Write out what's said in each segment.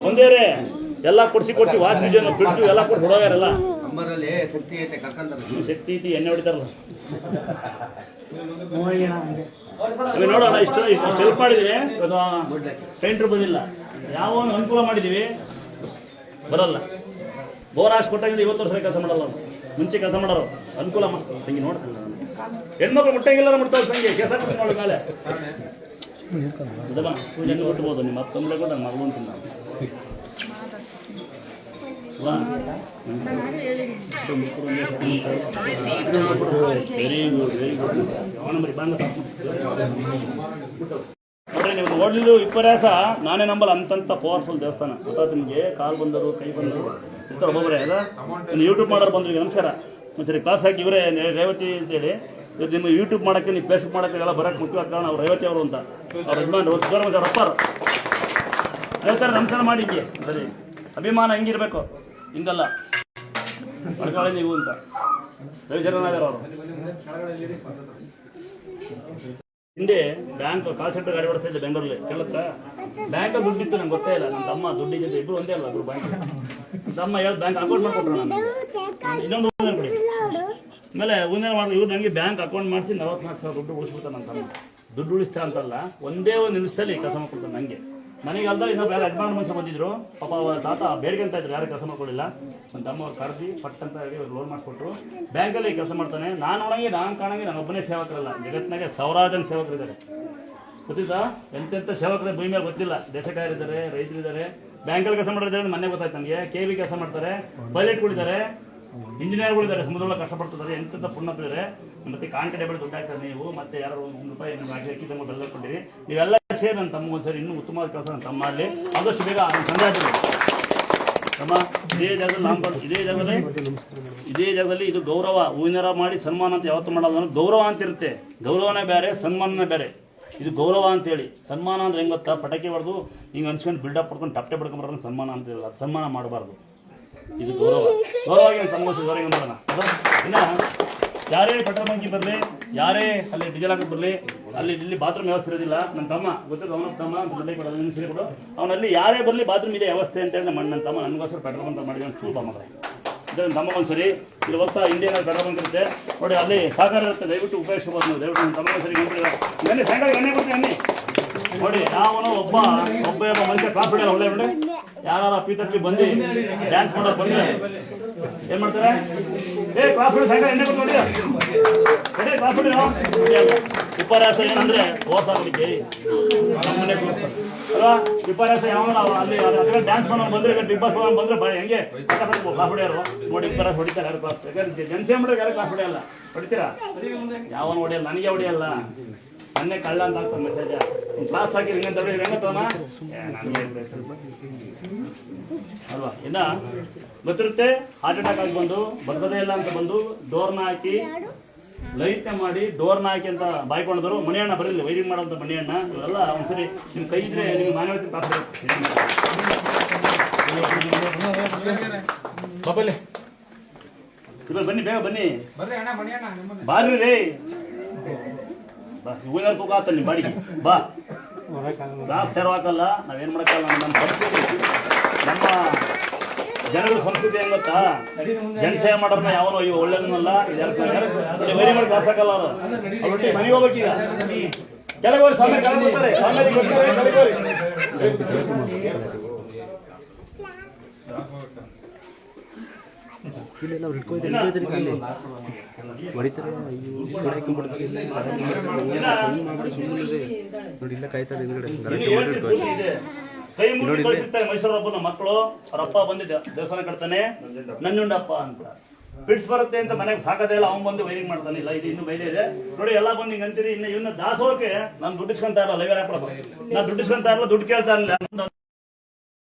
ಒಂದೇ ಎಲ್ಲ ಕೊಡ್ಸಿ ವಾಶ್ ವಿಜಯನ ಬಿಟ್ಟು ಎಲ್ಲ ಕೊಟ್ಟು ಹೊಡೋಗಾರಲ್ಲ ನಮ್ಮರಲ್ಲಿ ಶಕ್ತಿ ಐತೆ ಕರ್ಕಂತಾರೆ ಶಕ್ತಿ ಐತಿ ಎಣ್ಣೆ ಹೊಡಿತಾರಲ್ಲ ನೋಡೋಣ ಇಷ್ಟು ಹೆಲ್ಪ್ ಮಾಡಿದೀವಿ ಪೇಂಟ್ರು ಬಂದಿಲ್ಲ ಯಾವ ಅನುಕೂಲ ಮಾಡಿದೀವಿ ಬರಲ್ಲ ಬೋರ್ ಹಾಕಿ ಕೊಟ್ಟಾಗಿಂದ 20 ವರ್ಷ ಕೆಲಸ ಮಾಡಲ್ಲ ಮುಂಚೆ ಕೆಲಸ ಮಾಡೋರು ಅನುಕೂಲ ಮಾಡ್ತಾರೆ ತಂಗಿ ನೋಡ್ತೀನಿ ಹೆಣ್ಮಕ್ಳು ಮುಟ್ಟಂಗಿಲ್ಲ ಮುಟ್ತಾವ ತಂಗಿ ಕೆಲಸ ನೋಡ ಮೇಲೆ ಪೂಜೆಯನ್ನು ಹೊಟ್ಟಬಹುದು ನಿಮ್ಮ ತೊಂದರೆ ಕೂಡ ಮಗಳು ಅಂತಿಲ್ಲ ವೆರಿ ಗುಡ್ ನಂಬರಿ ಬಂದ ನೋಡ್ರಿ ನೀವು ನೋಡ್ಲಿದ್ದು ವಿಪರ್ಯಾಸ ನಾನೇ ನಂಬಲ್ಲ ಅಂತಂತ ಪವರ್ಫುಲ್ ದೇವಸ್ಥಾನ ಗೊತ್ತಾಯ್ತು ನಿಮಗೆ ಕಾಲು ಬಂದರು ಕೈ ಬಂದರು ಇರ್ತಾರೆ ಒಬ್ಬೊಬ್ಬರೇ ಅಲ್ಲ ಯೂಟ್ಯೂಬ್ ಮಾಡೋರು ಬಂದ್ರಿಗೆ ನಮಸ್ಕಾರ ಮತ್ತೆ ಕ್ಲಾಸ್ ಹಾಕಿ ಇವರೇ ರೇವತಿ ಅಂತೇಳಿ ಇವ್ರು ನಿಮ್ಗೆ ಯೂಟ್ಯೂಬ್ ಮಾಡೋಕ್ಕೆ ನೀವು ಫೇಸ್ಬುಕ್ ಮಾಡೋಕ್ಕೆ ಎಲ್ಲ ಬರೋಕ್ಕೆ ಮುಖ್ಯವಾದ ಕಾರಣ ಅವ್ರು ರೇವತಿ ಅವರು ಅಂತ ಅವ್ರ ಯಜಮಾನ್ ರಪ್ಪಾರು ಹೇಳ್ತಾರೆ ನಮಸ್ಕಾರ ಮಾಡಿದ್ದೆ ಸರಿ ಅಭಿಮಾನ ಹಿಂಗಿರ್ಬೇಕು ಹಿಂಗಲ್ಲ ಪಡ್ಕೊಳ್ಳಿ ನೀವು ಅಂತ ರವಿಚರಣಾಗರ್ ಅವರು ಹಿಂದೆ ಬ್ಯಾಂಕ್ ಕಾಲ್ ಸೆಂಟರ್ ಗಾಡಿ ಓಡಿಸ್ತಾ ಇದ್ದೆ ಬೆಂಗಳೂರಲ್ಲಿ ಕೇಳುತ್ತಾ ಬ್ಯಾಂಕಲ್ಲಿ ದುಡ್ಡಿತ್ತು ನಂಗೆ ಗೊತ್ತೇ ಇಲ್ಲ ನನ್ನ ತಮ್ಮ ದುಡ್ಡಿಗೆ ಇಬ್ಬರು ಒಂದೇ ಅಲ್ಲ ಬ್ಯಾಂಕ್ ತಮ್ಮ ಹೇಳಿ ಬ್ಯಾಂಕ್ ಅಕೌಂಟ್ ಮಾಡ್ಕೊಟ್ರು ನಾನು ಇನ್ನೊಂದು ಊರಿನ ಬಿಡಿ ಆಮೇಲೆ ಊರಿನ ಮಾಡಿ ಇವ್ರು ನನಗೆ ಬ್ಯಾಂಕ್ ಅಕೌಂಟ್ ಮಾಡಿಸಿ 44,000 ದುಡ್ಡು ಉಳಿಸ್ಬಿಡ್ತಾನೆ ನನ್ನ ತಮ್ಮ ದುಡ್ಡು ಉಳಿಸ್ತಾ ಅಂತಲ್ಲ ಒಂದೇ ಒಂದು ನಿಲ್ಲಿಸ್ತಲ್ಲಿ ಕೆಲಸ ಮಾಡ್ಕೊಡ್ತಾನೆ ನನಗೆ ನನಗೆ ಅಲ್ದ ಇನ್ನೊಬ್ಬ ಯಾರು ಯಜಮಾನ ಮನುಷ್ಯ ಬಂದಿದ್ರು ಪಾಪ ಅವರ ತಾತ ಬೇಡಿಕೆ ಅಂತ ಇದ್ರು ಯಾರು ಕೆಲಸ ಮಾಡ್ಕೊಳ್ಳಿಲ್ಲ ನನ್ನ ತಮ್ಮ ಅವ್ರು ಕರೆದಿ ಪಟ್ ಅಂತ ಹೇಳಿ ಅವ್ರು ಲೋನ್ ಮಾಡಿಕೊಟ್ರು ಬ್ಯಾಂಕಲ್ಲಿ ಕೆಲಸ ಮಾಡ್ತಾನೆ ನಾನು ಒಣಗಿ ನಾನು ಕಾಣಂಗೆ ನಾನು ಒಬ್ಬನೇ ಸೇವಕರಲ್ಲ ಜಗತ್ತಿನಾಗೆ ಸಾವಿರಾರು ಜನ ಸೇವಕರಿದ್ದಾರೆ ಗೊತ್ತಿತ್ತಾ ಎಂತೆಂಥ ಸೇವಕರ ಭೂಮಿ ಮೇಲೆ ಗೊತ್ತಿಲ್ಲ ದೇಶಕಾಯರಿದ್ದಾರೆ ರೈತರಿದ್ದಾರೆ ಬ್ಯಾಂಕಲ್ಲಿ ಕೆಲಸ ಮಾಡಿದ್ದಾರೆ ಮನೆ ಗೊತ್ತಾಯ್ತು ನನಗೆ KV ಕೆಲಸ ಮಾಡ್ತಾರೆ ಪೈಲಟ್ಗಳಿದ್ದಾರೆ ಇಂಜಿನಿಯರ್ಗಳಿದ್ದಾರೆ ಸಮುದ್ರೊಳಗೆ ಕಷ್ಟಪಡ್ತಿದ್ದಾರೆ ಎಂತೆಂಥ ಪುಣ್ಯಗಳಿದ್ದಾರೆ ಮತ್ತೆ ಕಾಂಟೆಬಲ್ ದುಡ್ಡು ಹಾಕ್ತಾರೆ ನೀವು ಮತ್ತೆ ಯಾರು ₹1 ನಿಮ್ಗೆ ಅಕ್ಕಿ ತಮ್ಮ ಬೆಲ್ಲ ಕೊಟ್ಟಿರಿ ನೀವೆಲ್ಲ ಸೇರಿ ನನ್ನ ತಮ್ಮ ಒಂದ್ಸರಿ ಇನ್ನೂ ಉತ್ತಮವಾದ ಕೆಲಸ ನನ್ನ ತಮ್ಮ ಮಾಡಲಿ ಆದಷ್ಟು ಬೇಗ ಸಂಜೆ ತಮ್ಮ ಇದೇ ಜಾಗದಲ್ಲಿ ಇದೇ ಜಾಗದಲ್ಲಿ ಇದು ಗೌರವ ಹೂವಿನರ ಮಾಡಿ ಸನ್ಮಾನ ಅಂತ ಯಾವತ್ತು ಮಾಡೋದು ಗೌರವ ಅಂತ ಇರುತ್ತೆ ಗೌರವನೇ ಬೇರೆ ಸನ್ಮಾನನೇ ಬೇರೆ ಇದು ಗೌರವ ಅಂತೇಳಿ ಸನ್ಮಾನ ಅಂದ್ರೆ ಹೆಂಗೆ ಗೊತ್ತಾ ಪಟಾಕಿ ಹೊಡೆದು ಹಿಂಗೆ ಅನ್ಸ್ಕೊಂಡು ಬಿಲ್ಡಪ್ ಪಡ್ಕೊಂಡು ಟಪ್ಪೆ ಪಡ್ಕೊಂಡ್ಬರೋದು ಸನ್ಮಾನ ಅಂತಿರಲ್ಲ ಸನ್ಮಾನ ಮಾಡಬಾರ್ದು ಇದು ಗೌರವವಾಗಿ ತಮ್ಮ ಗೌರವ ಮಾಡೋಣ ಇನ್ನು ಯಾರೇ ಪೆಟ್ರೋಲ್ ಬಂಕಿ ಬರಲಿ ಯಾರೇ ಅಲ್ಲಿ ಡೀಸೆಲ್ ಹಾಕಿ ಬರಲಿ ಅಲ್ಲಿ ಇಲ್ಲಿ ಬಾತ್ರೂಮ್ ವ್ಯವಸ್ಥೆ ಇರೋದಿಲ್ಲ ನನ್ನ ತಮ್ಮ ಗೊತ್ತಿಲ್ಲ ಅವನ ತಮ್ಮ ಅಂತ ಕೊಡು ಅವನಲ್ಲಿ ಯಾರೇ ಬರಲಿ ಬಾತ್ರೂಮ್ ಇದೆ ವ್ಯವಸ್ಥೆ ಅಂತೇಳಿ ನನ್ನ ತಮ್ಮ ನನಗೋಸ್ಕರ ಪೆಟ್ರೋಲ್ ಬಂಕ್ ಮಾಡಿದ ಒಂದು ಚೂರು ಮಗ ಇದನ್ನು ತಮ್ಮ ಒಂದ್ಸರಿ ಇಲ್ಲಿ ಹೋಗ್ತಾ ಇಂಡಿಯನ್ ಪೆಟ್ರೋಲ್ ಬಂಕ್ ಇರುತ್ತೆ ನೋಡಿ ಅಲ್ಲಿ ಸಹಕಾರ ಇರುತ್ತೆ ದಯವಿಟ್ಟು ಉಪಯೋಗಿಸಬಹುದು ನೀವು ದಯವಿಟ್ಟು ನನ್ನ ತಮ್ಮ ಒಂದ್ಸರಿ ಎಣ್ಣೆ ಸಾಯಂಕಾಲ ಎಣ್ಣೆ ಕೊಡ್ತೀನಿ ಎಣ್ಣೆ ನೋಡಿ ಯಾವನೋ ಒಬ್ಬ ಮನುಷ್ಯ ಕಾಫಿ ಹೊಡೆಯಲ್ಲ ಒಳ್ಳೆ ಬಿಡಿ ಯಾರು ಪೀತಕ್ಕೆ ಬಂದು ಡ್ಯಾನ್ಸ್ ಮಾಡೋಕೆ ಬಂದ್ರೆ ಏನ್ ಮಾಡ್ತಾರೆ ಕಾಫಿ ಸಾಯಂಕಾಲ ಎಣ್ಣೆ ಕೊಟ್ಟು ನೋಡಿ ಕಾಫಿ ವಿಪರ್ಯಾಸ ಏನಂದ್ರೆ ಹೋಗ್ತಾರೆ ಅಲ್ವಾ ವಿಪರ್ಯಾಸ ಯಾವನ ಅಲ್ಲಿ ಡ್ಯಾನ್ಸ್ ಮಾಡೋದು ಬಂದ್ರೆ ಬಿಗ್ ಬಾಸ್ ಬಂದ್ರೆ ಹೆಂಗೆ ಕಾಫಿ ಹೊಡೆಯೋರು ನೋಡಿ ವಿಪರ್ಯಾಸ ಹೊಡಿತಾರೆ ಯಾರು ಕಾಫಿ ಯಾಕಂದ್ರೆ ಜನಸೇವೆ ಮಾಡೋಕೆ ಯಾರು ಕಾಫಿ ಹೊಡೆಯಲ್ಲ ಹೊಡಿತೀರಾ ಯಾವನು ಹೊಡೆಯಲ್ಲ ನನಗೆ ಹೊಡೆಯಲ್ಲ ನನ್ನೇ ಕಳ್ಳ ಅಂತ ಆಗ್ತದೆ ಮೆಸೇಜ್ ಕ್ಲಾಸ್ ಹಾಕಿ ಹೆಂಗತ್ತವನ ಅಲ್ವಾ ಇನ್ನ ಗೊತ್ತಿರುತ್ತೆ ಹಾರ್ಟ್ ಅಟ್ಯಾಕ್ ಆಗಿ ಬಂದು ಬರ್ತದೇ ಇಲ್ಲ ಅಂತ ಬಂದು ಡೋರ್ನ ಹಾಕಿ ಲೈಟ್ನ ಮಾಡಿ ಡೋರ್ನ ಹಾಕಿ ಅಂತ ಬಾಯ್ಕೊಂಡ್ರು ಮಣಿಯಣ್ಣ ಬರಲಿ ವೈರಿಂಗ್ ಮಾಡೋಂಥ ಮಣಿಯಣ್ಣ ಇವೆಲ್ಲ ಒಂದ್ಸರಿ ನಿಮ್ಮ ಕೈ ಇದ್ರೆ ನಿಮ್ಗೆ ಮಾನವತೆ ಕಾಪಾಡ ಬಾಬಲ್ಲಿ ಬನ್ನಿ ಬೇಗ ಬನ್ನಿ ಬಾರ್ರಿ ರೀ ಹೂವಿನ ತೂಕ ಆತಲ್ಲಿ ಬಾಡಿಗೆ ಬಾ ಕ್ಲಾಸ್ ಸೇರ್ವಾಕಲ್ಲ ನಾವೇನ್ ಮಾಡಕ್ಕಲ್ಲ ನಮ್ಮ ಸಂಸ್ಕೃತಿ ನಮ್ಮ ಜನಗಳ ಸಂಸ್ಕೃತಿ ಹೆಂಗ್ ಗೊತ್ತಾ ಜನಸೇವೆ ಮಾಡೋರ್ನ ಯಾವನೋ ಇವ ಒಳ್ಳೇದನ್ನಲ್ಲ ವೈರಿ ಮಾಡಿ ಕ್ಲಾಸ್ ಹಾಕಲ್ಲ ಅವರು ಮನೆಗೆ ಹೋಗ್ಬೇಕೀಗ ಕೆಳಗೋರಿ ಸ್ವಾಮಿ ಕಳ್ಕೊತಾರೆ ಕೈ ಮುಗಿ ಕಳಿಸುತ್ತಾರೆ ಮೈಸೂರು ಹಬ್ಬನ ಮಕ್ಕಳು ಅವರಪ್ಪ ಬಂದಿದ್ದ ದೇವಸ್ಥಾನ ಕಟ್ತಾನೆ ನಂಜುಂಡಪ್ಪ ಅಂತ ಬಿಡ್ಸ್ ಬರುತ್ತೆ ಅಂತ ಮನೆಗೆ ಸಾಕದೇ ಇಲ್ಲ ಅವ್ನು ಬಂದು ವೈರಿಂಗ್ ಮಾಡ್ತಾನೆ ಇಲ್ಲ ಇದು ಇನ್ನು ಬೈದೇ ಇದೆ ನೋಡಿ ಎಲ್ಲ ಬಂದು ಹಿಂಗೆ ಅಂತೀರಿ ಇನ್ನು ಇವನ್ನ ದಾಸೋಕೆ ನಾನು ದುಡ್ಡಿಸ್ಕೊಂತ ಇರಲ್ಲ ಲೈವ್ ಹಾಕ್ಬಿಡಪ್ಪ ನಾನು ದುಡ್ಡಿಸ್ಕೊಂತ ಇರಲ್ಲ ದುಡ್ಡು ಕೇಳ್ತಾ ಇರಲಿಲ್ಲ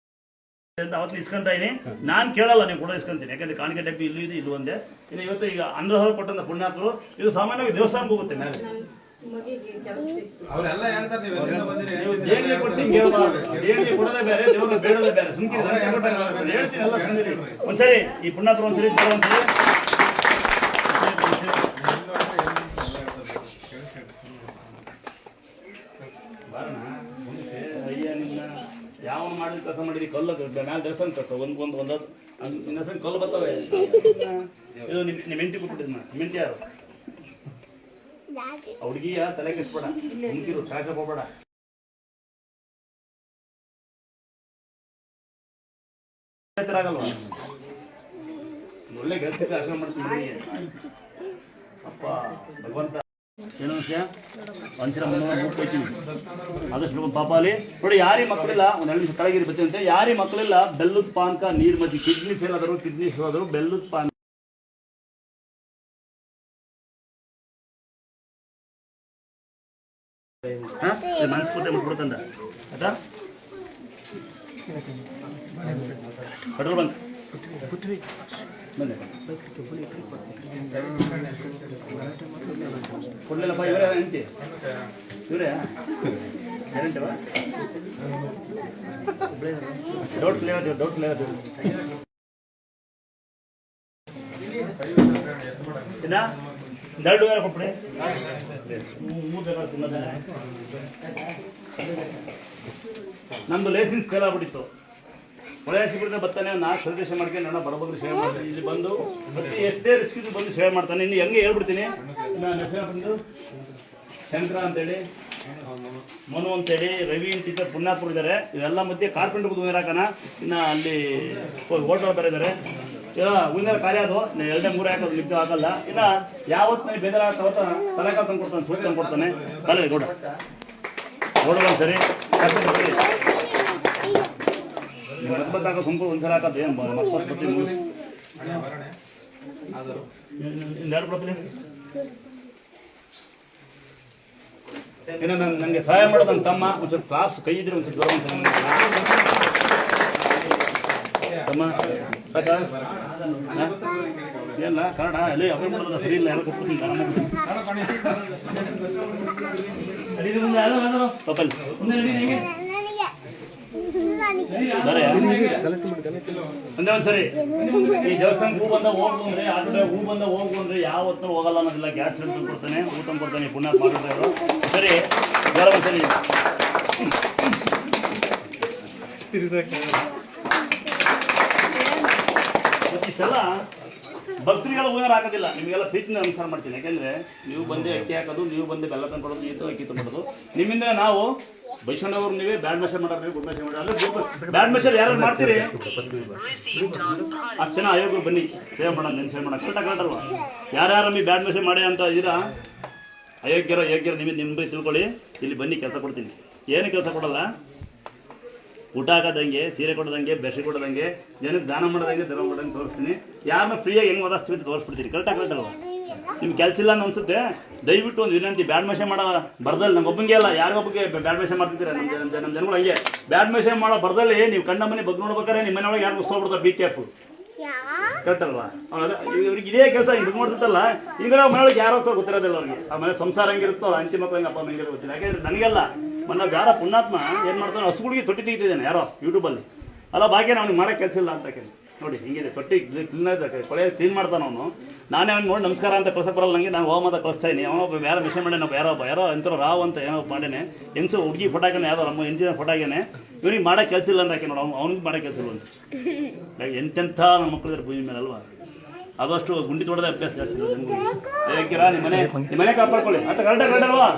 ಅವತ್ತು ಇಸ್ಕೊಂತ ಇದೀನಿ ನಾನು ಕೇಳಲ್ಲ ನೀವು ಕೂಡ ಇಸ್ಕೊಂತೀನಿ ಯಾಕಂದ್ರೆ ಕಾಣಿಕೆ ಡಬ್ಬಿ ಇಲ್ಲೂ ಇದೆ ಇದು ಒಂದೇ ಇನ್ನು ಇವತ್ತು ಈಗ 100,000 ಕೊಟ್ಟಂತ ಪುಣ್ಯಾತ್ಮರು ಇದು ಸಾಮಾನ್ಯವಾಗಿ ದೇವಸ್ಥಾನಕ್ಕೆ ಹೋಗುತ್ತೆ ಮೇಲೆ ದೇಣಿಗೆ ಕೊಟ್ಟು ದೇಣಿಗೆ ಕೊಡೋದೇ ಬೇರೆ ದೇವ್ರ ಬೇಡೋದೇ ಬೇರೆ ಸುಮ್ಕಿರಿ ಹೇಳ್ತೀನಿ ಎಲ್ಲ ಸಂದಿರಿ ಒಂದ್ಸರಿ ಈ ಪುಣ್ಯಾತ್ಮರು ಒಂದ್ಸರಿ ಯಾವ ಮಾಡಿದ ಕೆಲಸ ಮಾಡಿರಿ ಈ ಕಲ್ಲು ಮ್ಯಾಲೆ ದೇವಸ್ಥಾನ ಕಟ್ಟ ಒಂದು ನಿನ್ನ ಹೆಸರು ಕಲ್ಲು ಬರ್ತವೆ. ಇದು ನಿಮ್ಮ ಹೆಂಡತಿ ಕೊಟ್ಬಿಟ್ಟಿದ್ ನಿಮ್ಮ ಹೆಂಡತಿ ಯಾರು ಹುಡುಗಿಯ ತಲೆ ಕೆಡಿಸ್ಬೇಡ, ಮುಂಕಿರು ಸಾಕಕ್ಕೆ ಹೋಗ್ಬೇಡ. ಆಗಲ್ವಾ ಒಳ್ಳೆ ಕೆಲಸಕ್ಕೆ ಆಶ್ರಮ ಮಾಡ್ತೀನಿ ಅಪ್ಪ ಭಗವಂತ. ಏನೋ ವಿಷಯ ಒಂದ್ಸಲ ಹೋಗ್ತೀನಿ ಆದಷ್ಟು ಪಾಪ ಅಲ್ಲಿ ನೋಡಿ. ಯಾರಿ ಮಕ್ಕಳಿಲ್ಲ ಒಂದು 2 ನಿಮಿಷ ಕೆಳಗಿರಿ ಬರ್ತೀವಂತೆ. ಯಾರಿ ಮಕ್ಕಳಿಲ್ಲ ಬೆಲ್ಲದ ಪಾನಕ ನೀರು ಮಜ್ಜಿ ಕಿಡ್ನಿ ಫೇಲ್ ಆದರು ಕಿಡ್ನಿ ಫೇಲ್ ಆದರು ಬೆಲ್ಲದ ಪಾನಕ ಮನಸ್ಫೂರ್ತಿ ಮಾಡ್ಕೊಡ್ತಂದ ಆಯ್ತಾ. ಪೆಟ್ರೋಲ್ ಬಂಕ್ ಬಂದೆ ಕೊಡ್ಲಿಲ್ಲಪ್ಪ. ಇವರೇ ಎಂಟಿ ಇವರೇ ಗ್ಯಾರಂಟಿವಾ ಡೌಟ್ ಕ್ಲಿಯರ್ ಇನ್ನ 2 ಬೇರೆ ಕೊಟ್ಬಿಡಿ. 3 ಬೇಕಾದ್ರೆ ತಿನ್ನೋದೇ. ನಮ್ದು ಲೈಸೆನ್ಸ್ ಫೇಲ್ ಆಗ್ಬಿಟ್ಟಿತ್ತು. ಒಳ್ಳೆ ಸಿಗ್ಬಿಡ್ತಾರೆ ಬರ್ತಾನೆ. 4 ಪ್ರದೇಶ ಮಾಡ್ಕೊಂಡು ನಾನು ಬರಬಂದು ಸೇವೆ ಮಾಡ್ತೀನಿ. ಇಲ್ಲಿ ಬಂದು ಪ್ರತಿ ಎಷ್ಟೇ ರಿಸ್ಕ್ ಬಂದು ಸೇವೆ ಮಾಡ್ತಾನೆ. ಇನ್ನು ಹೆಂಗೆ ಹೇಳ್ಬಿಡ್ತೀನಿ. ನಾನು ಹೆಸರು ಬಂದು ಶಂಕರ ಅಂತೇಳಿ, ಮನು ಅಂತೇಳಿ, ರವಿ ಅಂತ ಪುಣ್ಯಾತ್ಮರು ಇದ್ದಾರೆ. ಇವೆಲ್ಲ ಮಧ್ಯೆ ಕಾರ್ಪೆಂಟರ್ ಬುದ್ಧ ಹಾಕೋಣ. ಇನ್ನು ಅಲ್ಲಿ ಹೋಟೆಲ್ ಬೇರೆ ಇದ್ದಾರೆ. ಇಲ್ಲ ಹೂವಿನ ಕಾರ್ಯ ಅದು 2-3 ಹಾಕೋದು ಲಿಫ್ಟ್ ಆಗಲ್ಲ. ಇನ್ನು ಯಾವತ್ತು ನನಗೆ ಬೇಜಾರಾಗ್ತಾವತ್ತ ತಲೆಕಾಲು ತಂದು ಕೊಡ್ತಾನೆ, ಸೂಟ್ ತಂದು ಕೊಡ್ತಾನೆ. ಬರಲಿ ಗೌಡ ಒಂದು ಸರಿ ಮತ್ಬತ್ತಾಕ ಸುಂಪು ಒಂದ್ಸಲ ಹಾಕತ್ತೆ. ಏನು ಮತ್ತೊಂದು ಬರ್ತೀನಿ 2 ಬರ್ತೀನಿ. ಇನ್ನು ನನಗೆ ಸಹಾಯ ಮಾಡೋದು ನನ್ನ ತಮ್ಮ. ಒಂಚೂರು ಕ್ಲಾಸ್ ಕೈ ಇದ್ರೆ ಒಂಚೂರು ಜ್ವರ ತಮ್ಮ ಸಾಕ ಏನಿಲ್ಲ ಕನ್ನಡ ಅಲ್ಲಿ ಅಪ್ಲೈ ಮಾಡೋದು ಸರಿ ಇಲ್ಲ. ಎಲ್ಲ ಕೊಟ್ಬಿಡ್ತೀನಿ ಒಂದ್ಸರಿ. ಈ ದೇವಸ್ಥಾನಕ್ಕೆ ಹೂ ಬಂದ ಹೋಗು ಅಂದ್ರೆ ಆಟೋ ಹೂ ಬಂದ ಹೋಗು ಅಂದ್ರೆ ಯಾವತ್ತೂ ಹೋಗಲ್ಲ ಅನ್ನೋದಿಲ್ಲ. ಗ್ಯಾಸ್ ಸಿಲಿಂಡರ್ ಕೊಡ್ತಾನೆ, ಊಟ ಕೊಡ್ತಾನೆ. ಪುಣ್ಯ ಮಾಡಿದ್ರು ಸರಿ. ಜ್ವರ ಒಂದ್ಸರಿ ಇಷ್ಟೆಲ್ಲ ಭಕ್ತರಿಗೆಲ್ಲ ಹೂವಿನ ಹಾಕೋದಿಲ್ಲ. ನಿಮಗೆಲ್ಲ ಪ್ರೀತಿಯಿಂದ ನಮಸ್ಕಾರ ಮಾಡ್ತೀನಿ. ಯಾಕೆಂದ್ರೆ ನೀವು ಬಂದು ಅಕ್ಕಿ ಹಾಕೋದು, ನೀವು ಬಂದು ಬೆಲ್ಲ ತಂದ್ಕೊಡೋದು, ಈತು ಅಕ್ಕಿ ತಂದ್ಕೊಡೋದು. ನಿಮ್ಮಿಂದ ನಾವು ಬೈಸ್ಕೊಂಡವ್ರು ನೀವೇ ಬ್ಯಾಡ್ ಮೆಸೇಜ್ ಮಾಡೋರು, ಗುಡ್ ಮೆಸೇಜ್ ಮಾಡೋದು. ಬ್ಯಾಡ್ ಮೆಸೇಜ್ ಯಾರು ಮಾಡ್ತೀರಿ ಅಷ್ಟು ಜನ ಆಯೋಗರು ಬನ್ನಿ ಸೇವೆ ಮಾಡೋಣ, ನೆನ್ ಸೇವೆ ಮಾಡೋಣ. ಕರೆಕ್ಟಾಗಿ ಕರೆಕ್ಟಲ್ವಾ? ಯಾರ್ಯಾರು ನಮಗೆ ಬ್ಯಾಡ್ ಮೆಸೇಜ್ ಮಾಡಿ ಅಂತ ಇದ್ದೀರಾ ಅಯೋಗ್ಯರೋ ನಿಮಗೆ ತಿಳ್ಕೊಳ್ಳಿ. ಇಲ್ಲಿ ಬನ್ನಿ ಕೆಲಸ ಕೊಡ್ತೀನಿ. ಏನು ಕೆಲಸ ಕೊಡಲ್ಲ. ಊಟ ಹಾಕೋದಂಗೆ, ಸೀರೆ ಕೊಡೋದಂಗೆ, ಬೆಸ್ಟ್ ಕೊಡೋದಂಗೆ, ಜನಕ್ಕೆ ದಾನ ಮಾಡೋದಂಗೆ, ಧರ್ಮ ಮಾಡೋದಂಗೆ ತೋರಿಸ್ತೀನಿ. ಯಾರನ್ನ ಫ್ರೀಯಾಗಿ ಹೆಂಗೆ ಓದಿಸ್ತೀವಿ ತೋರಿಸ್ಬಿಡ್ತೀನಿ. ಕರೆಕ್ಟಾಗಿ ಕರೆಕ್ಟಲ್ವ? ನಿಮ್ಗೆ ಕೆಲಸ ಇಲ್ಲ ಅಂತ ಅನ್ಸುತ್ತೆ. ದಯವಿಟ್ಟು ಒಂದು ವಿನಂತಿ, ಬ್ಯಾಡ್ ಮೆಸೇಜ್ ಮಾಡೋ ಬರ್ದಲ್ಲಿ ನಮ್ಮ ಒಬ್ಬಂಗೆ ಅಲ್ಲ, ಯಾರಿಗೊಬ್ಬಗೆ ಬ್ಯಾಡ್ ಮೆಸೇಜ್ ಮಾಡ್ತಿದ್ದೀರಾ ನಮ್ಮ ಜನಗಳು ಹಂಗೆ. ಬ್ಯಾಡ್ ಮೆಸೇಜ್ ಮಾಡೋ ಬರ್ದಲ್ಲಿ ನೀವು ಕಣ್ಣ ಮನೆ ಬಗ್ಗೆ ನೋಡ್ಬೇಕಾದ್ರೆ ನಿಮ್ಮ ಮನೆ ಒಳಗೆ ಯಾರು ಮುಗಿಸ್ಕೊಬಿಡ್ತಾರೆ. Be careful. ಕರೆಕ್ಟ್ ಅಲ್ವಾ? ಇವ್ರಿಗೆ ಇದೇ ಕೆಲಸ ಹಿಂಗೆ ನೋಡ್ತಿತ್ತಲ್ಲ. ಈಗ ನಾವು ಮನೆಯೊಳಗೆ ಯಾರೋ ಗೊತ್ತಿರೋದಿಲ್ಲ ಅವ್ರಿಗೆ. ಆ ಮನೆ ಸಂಸಾರ ಹೆಂಗಿರುತ್ತೋ ಅಂತಿಮ ಮಕ್ಕಳು ಹೆಂಗೆ ಅಪ್ಪ ಹೆಂಗಿರೋ ಗೊತ್ತಿಲ್ಲ. ಯಾಕೆಂದ್ರೆ ನನಗೆಲ್ಲ ಮೊನ್ನೆ ಯಾರ ಪುಣ್ಯಾತ್ಮ ಏನು ಮಾಡ್ತಾನೆ, ಹಸುಗಳಿಗೆ ತೊಟ್ಟಿ ತೆಗಿತಿದ್ದಾನೆ ಯಾರೋ ಯೂಟ್ಯೂಬಲ್ಲಿ. ಅಲ್ಲ ಭಾಗ್ಯ ಅವ್ನಿಗೆ ಮಾಡೋಕ್ಕೆ ಕೆಲಸ ಇಲ್ಲ ಅಂತ ಕೇಳಿ ನೋಡಿ. ಹಿಂಗಿದೆ ತೊಟ್ಟಿ ಕೊಳೆ ಕ್ಲೀನ್ ಮಾಡ್ತಾನೆ ಅವನು. ನಾನೇ ಅವ್ನು ನೋಡಿ ನಮಸ್ಕಾರ ಅಂತ ಕಳ್ಸಕ್ಕೆ ಬರಲ್ಲ ನನಗೆ. ನಾನು ಹೋಮ ಅಂತ ಕಳಿಸ್ತಾ ಇದ್ದೀನಿ. ಅವನೊಬ್ಬ ಯಾರೋ ಮಿಷನ್ ಮಾಡಿ ನಾವು ಯಾರೋ ಎಂಥರೋ ರಾವ್ ಅಂತ ಏನೋ ಮಾಡೇನೆ. ಹೆಂಗಸು ಹುಡುಗಿ ಫೋಟಾಕೇನೆ, ಯಾವುದೋ ನಮ್ಮ ಇಂಜಿನ ಫೋಟಾಗೇನೆ. ಇವನಿಗೆ ಮಾಡೋಕ್ಕೆ ಕೆಲಸ ಇಲ್ಲ ಅಂತ ನೋಡಿ. ಅವ್ನಿಗೆ ಮಾಡೋಕ್ಕೆ ಕೆಲಸ ಇಲ್ಲ ಅಂತ. ಎಂತೆಂಥ ನಮ್ಮ ಮಕ್ಕಳಿದ್ದಾರೆ ಭೂಮಿ ಮೇಲೆ ಅಲ್ವಾ? ಆದಷ್ಟು ಗುಂಡಿ ತೊಡೋದೇ ಅಭ್ಯಾಸ ಜಾಸ್ತಿ ಇಲ್ಲ ಜನಗಳಿಗೆ. ಹೇಗಿರಾ ನಿಮ್ಮ ಮನೆ ಕಾಪಾಡ್ಕೊಳ್ಳಿ ಅಂತ. ಕರೆಕ್ಟಾಗಿ ಅಲ್ವಾ?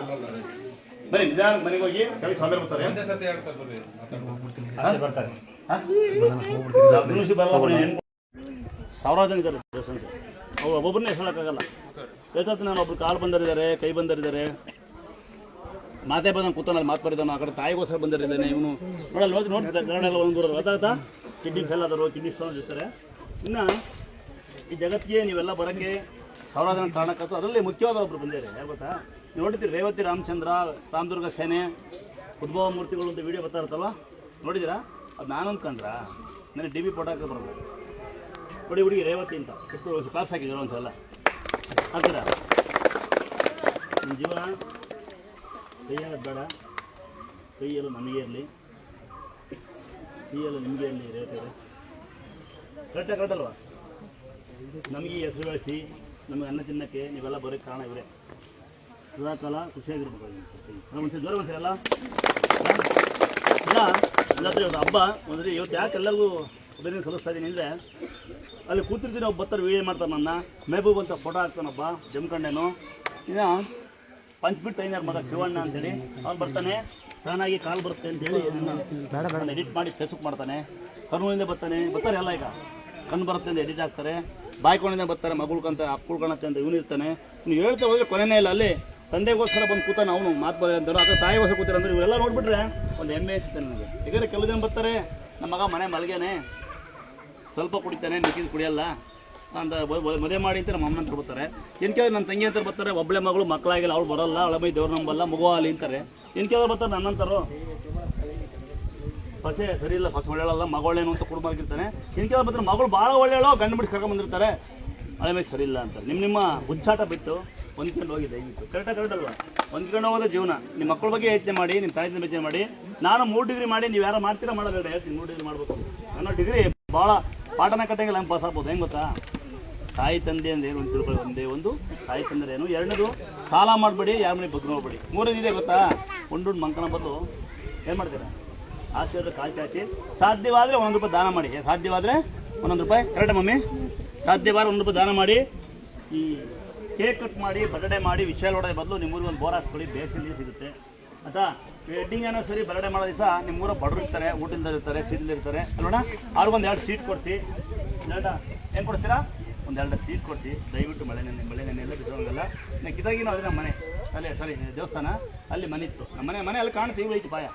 ಬನ್ನಿ ನಿಧಾನ ಮನೆಗೆ ಹೋಗಿ ಕೆಳಗೆ ಸ್ವಾಮಿ ಬರ್ತಾರೆ. ಸಾವಿರಾರು ಜನ ಇದ್ದಾರೆ ದೇವಸ್ಥಾನಕ್ಕೆ. ಅವ್ರು ಒಬ್ಬೊಬ್ಬರನ್ನೇ ಹೇಳೋಕ್ಕಾಗಲ್ಲ. ಎಷ್ಟೊತ್ತು ನಾನು ಒಬ್ರು ಕಾಲು ಬಂದರಿದ್ದಾರೆ, ಕೈ ಬಂದರಿದ್ದಾರೆ, ಮಾತೇ ಬಂದ ಕೂತಾನಲ್ಲಿ ಮಾತು ಬರಿದಾನು. ಆ ಕಡೆ ತಾಯಿಗೋಸ್ಕರ ಬಂದರಿದ್ದಾನೆ ಇವನು. ನೋಡಲ್ಲ ನೋಡ್ತಿದ್ದೆ ಕನ್ನಡ ಒಂದು ದೂರ ಗೊತ್ತಾಗುತ್ತಾ? ಕಿಡ್ನಿ ಫೇಲ್ ಆದರು, ಕಿಡ್ನಿ ಸ್ಟೋನ್ ಇರ್ತಾರೆ. ಇನ್ನು ಈ ಜಗತ್ತಿಗೆ ನೀವೆಲ್ಲ ಬರೋಕ್ಕೆ ಸಾವಿರಾರು ಜನ ಕಾರಣಕ್ಕಂತೂ ಅದರಲ್ಲಿ ಮುಖ್ಯವಾದ ಒಬ್ಬರು ಬಂದಿದ್ದಾರೆ. ಯಾರು ಗೊತ್ತಾ? ನೀವು ನೋಡಿದ್ದೀರಿ ರೇವತಿ ರಾಮಚಂದ್ರ, ರಾಮದುರ್ಗ ಸೇನೆ, ಉದ್ಭವ ಮೂರ್ತಿಗಳು ಅಂತ ವೀಡಿಯೋ ಬರ್ತಾ ಇರುತ್ತಲ್ಲ, ನೋಡಿದ್ದೀರಾ? ಅದು ನಾನು ಅಂದ್ಕೊಂಡ್ರ ನನಗೆ ಟಿ ವಿ ಫೋಟೋ ಹಾಕಿ ಬರೋದು. ನೋಡಿ ಹುಡುಗಿ ರೇವತಿ ಅಂತ ಎಷ್ಟು ಕ್ಲಾಸ್ ಹಾಕಿದ್ರು ಒಂದ್ಸಲ ಹಾಕಿದ. ನಿಮ್ಮ ಜೀವನ ಕೈಯಾಗ ಬೇಡ, ಕೈಯೆಲ್ಲ ನಮಗೆ ಇರಲಿ, ಕೈಯೆಲ್ಲ ನಿಮಗೆ ಇರಲಿ. ರೇವತಿ ಕರೆಕ್ಟಾಗಿ ಕರೆಕ್ಟಲ್ವಾ? ನಮಗೆ ಈ ಹೆಸರು ಬೆಳೆಸಿ ನಮಗೆ ಅನ್ನ ತಿನ್ನಕ್ಕೆ ನೀವೆಲ್ಲ ಬರೋಕ್ಕೆ ಕಾರಣ ಇವರೇ. ಸದಾಕಾಲ ಖುಷಿಯಾಗಿರ್ಬೇಕು. ಒಂದ್ಸರಿ ಜ್ವರ ಒಂದ್ಸರಿ ಅಲ್ಲ ಇಲ್ಲ ಇಲ್ಲಾಂದ್ರೆ ಇವತ್ತು ಹಬ್ಬ ಅಂದರೆ ಇವತ್ತು ಯಾಕೆ ಎಲ್ಲರಿಗೂ ಅಭಿನಂದನೆ ಸಲ್ಲಿಸ್ತಾ ಇದ್ದೀನಿ ಅಂದರೆ ಅಲ್ಲಿ ಕೂತಿರ್ತೀನಿ ಒಬ್ಬ ಬರ್ತಾರೆ ವೀಡಿಯೋ ಮಾಡ್ತಾರೆ ನನ್ನ ಮೆಹಬೂಬ್ ಅಂತ ಫೋಟೋ ಹಾಕ್ತಾನೊಬ್ಬ ಜಮ್ಕಂಡೇನು ಇನ್ನು ಪಂಚ್ಬಿಟ್ಟು ಐನಾರು ಮಗ ಶಿವಣ್ಣ ಅಂತೇಳಿ ಅವ್ನು ಬರ್ತಾನೆ ಚೆನ್ನಾಗಿ ಕಾಲು ಬರುತ್ತೆ ಅಂತೇಳಿ ಅದನ್ನು ಎಡಿಟ್ ಮಾಡಿ ಫೇಸ್ಬುಕ್ ಮಾಡ್ತಾನೆ. ಕರ್ನೂಲಿಂದ ಬರ್ತಾರೆ ಎಲ್ಲ ಈಗ ಕಣ್ಣು ಬರುತ್ತೆ ಅಂತ ಎಡಿಟ್ ಆಗ್ತಾರೆ. ಬಾಯ್ಕೊಂಡಿಂದ ಬರ್ತಾರೆ ಮಗುಳ್ಕಂತ ಅಪ್ಪುಳ್ಕಣತ್ತೆ ಅಂತ ಇವನು ಇರ್ತಾನೆ. ನೀವು ಹೇಳ್ತಾ ಹೋದ್ರೆ ಕೊನೆನೇ ಇಲ್ಲ. ಅಲ್ಲಿ ತಂದೆಗೋಸ್ಕರ ಬಂದು ಕೂತಾನೆ ಅವನು ಮಾತು ಬರ ಅಂತಾರೆ, ಅಥವಾ ತಾಯಿಗೋಸ್ಕರ ಕೂತಾರೆ ಅಂದ್ರೆ ಇವೆಲ್ಲ ನೋಡ್ಬಿಟ್ರೆ ಒಂದು ಹೆಮ್ಮೆ ಅನಿಸುತ್ತೆ ನನಗೆ. ಯಾಕಂದರೆ ಕೆಲವು ಜನ ಬರ್ತಾರೆ ನಮ್ಮ ಮಗ ಮನೆ ಮಲಗೇನೆ ಸ್ವಲ್ಪ ಕುಡಿತಾನೆ ಮಿಕ್ಕಿದ್ದು ಕುಡಿಯಲ್ಲ ಅಂತ ಮದುವೆ ಮಾಡಿ ಅಂತ ನಮ್ಮ ಅಮ್ಮನ ಹತ್ರ ಬರ್ತಾರೆ. ಏನು ಕೇಳಿದ್ರೆ ನನ್ನ ತಂಗಿ ಅಂತ ಬರ್ತಾರೆ, ಒಬ್ಬಳೆ ಮಗಳು ಮಕ್ಕಳಾಗಿಲ್ಲ ಅವಳು ಬರೋಲ್ಲ, ಅವಳ ಮೈ ದೇವ್ರ ನಂಬಲ್ಲ, ಮಗು ಅಲ್ಲಿ ಅಂತಾರೆ. ಏನು ಕೇಳಿದ್ರೆ ಬರ್ತಾರೆ ನನ್ನಂತಾರು ಫಸೆ ಸರಿ ಇಲ್ಲ, ಫಸ್ಟ್ ಒಳ್ಳೆಯಲ್ಲ, ಮಗಳೇನು ಅಂತ ಕುಡುಂಬಾಗಿರ್ತಾನೆ. ಏನು ಕೇಳಿದ್ರೆ ಬರ್ತಾರೆ ಮಗಳು ಭಾಳ ಒಳ್ಳೆಯಳು, ಗಂಡು ಬಿಟ್ಟು ಕರ್ಕೊಂಡ್ಬಂದಿರ್ತಾರೆ, ಹಳೆ ಮೈ ಸರಿ ಇಲ್ಲ ಅಂತ. ನಿಮ್ಮ ಹುಚ್ಚಾಟ ಬಿಟ್ಟು ಹೊಂದ್ಕೊಂಡು ಹೋಗಿ ದಯವಿಟ್ಟು ಕರೆಕ್ಟ್ ಅಲ್ವಾ? ಹೊಂದ್ಕೊಂಡು ಹೋಗೋದು ಜೀವನ. ನಿಮ್ಮ ಮಕ್ಕಳ ಬಗ್ಗೆ ಯೋಚನೆ ಮಾಡಿ, ನಿಮ್ಮ ತಾಯಿ ಯೋಚನೆ ಮಾಡಿ. ನಾನು 3 ಡಿಗ್ರಿ ಮಾಡಿ ನೀವು ಯಾರು ಮಾಡ್ತೀರಾ ಮಾಡೋದು ಹೇಳ್ತೀನಿ. 3 ಡಿಗ್ರಿ ಮಾಡಬೇಕು. ನಾನು ಡಿಗ್ರಿ ಭಾಳ ಪಾಠನ ಕಟ್ಟಂಗೆ ನಂಗೆ ಪಾಸ್ ಆಗ್ಬೋದು. ಹೆಂಗೆ ಗೊತ್ತಾ? ತಾಯಿ ತಂದೆ ಅಂದ್ರೆ ಏನು ಅಂತ ತಿಳ್ಕೊಳ್ಳಿ. ಒಂದೇ ಒಂದು ತಾಯಿ ತಂದ್ರೆ ಏನು. ಎರಡನೇದು ಸಾಲ ಮಾಡಬೇಡಿ, ಯಾರ ಮನೆ ಬಗ್ಗೆ ನೋಡ್ಬೇಡಿ. ಮೂರನೇದು ಇದೆ ಗೊತ್ತಾ? ಒಂದು ಮಂಕಣ ಬದಲು ಏನು ಮಾಡ್ತೀರಾ? ಆಶೀರ್ವಾದ ಕಾಲ್ ಚಾಚಿ ಸಾಧ್ಯವಾದರೆ 1 ರೂಪಾಯಿ ದಾನ ಮಾಡಿ. ಸಾಧ್ಯವಾದರೆ 1 ರೂಪಾಯಿ ಕರೆಕ್ಟ್ ಮಮ್ಮಿ? ಸಾಧ್ಯವಾದ್ರೆ 1 ರೂಪಾಯಿ ದಾನ ಮಾಡಿ. ಈ ಕೇಕ್ ಕಟ್ ಮಾಡಿ ಬರ್ಡೇ ಮಾಡಿ ವಿಶಾಲ್ ಹೊಡೆದ ಬದಲು ನಿಮ್ಮೂರಿಗೆ ಒಂದು ಬೋರ್ ಹಾಕ್ಕೊಳ್ಳಿ, ಬೇಸಿಗೆ ಸಿಗುತ್ತೆ. ಅಥವಾ ವೆಡ್ಡಿಂಗ್ ಏನೋ ಸರಿ ಬರ್ಡೇ ಮಾಡೋ ದಿವಸ ನಿಮ್ಮೂರ ಬಡವರು ಇರ್ತಾರೆ, ಊಟದಿಂದ ಇರ್ತಾರೆ, ಸೀಟಿಂದ ಇರ್ತಾರೆ ಅಲ್ವಣ. ಅವ್ರಿಗೊಂದು 2 ಸೀಟ್ ಕೊಡಿಸಿ. ಏನು ಕೊಡ್ತೀರಾ? 1-2 ಸೀಟ್ ಕೊಡಿಸಿ ದಯವಿಟ್ಟು. ಮಳೆ ನೆನೆ ಎಲ್ಲ ಬಿದ್ದೋಗಲ್ಲ. ನಾನು ಕಿದಾಗಿನೂ ಅದೇ ನಮ್ಮ ಮನೆ ಅಲ್ಲೇ ಸಾರಿ ದೇವಸ್ಥಾನ ಅಲ್ಲಿ ಮನೆ ಇತ್ತು. ನಮ್ಮ ಮನೆ ಅಲ್ಲಿ ಕಾಣುತ್ತೆ ಈಗ ಐತಿ ಪಾಯ.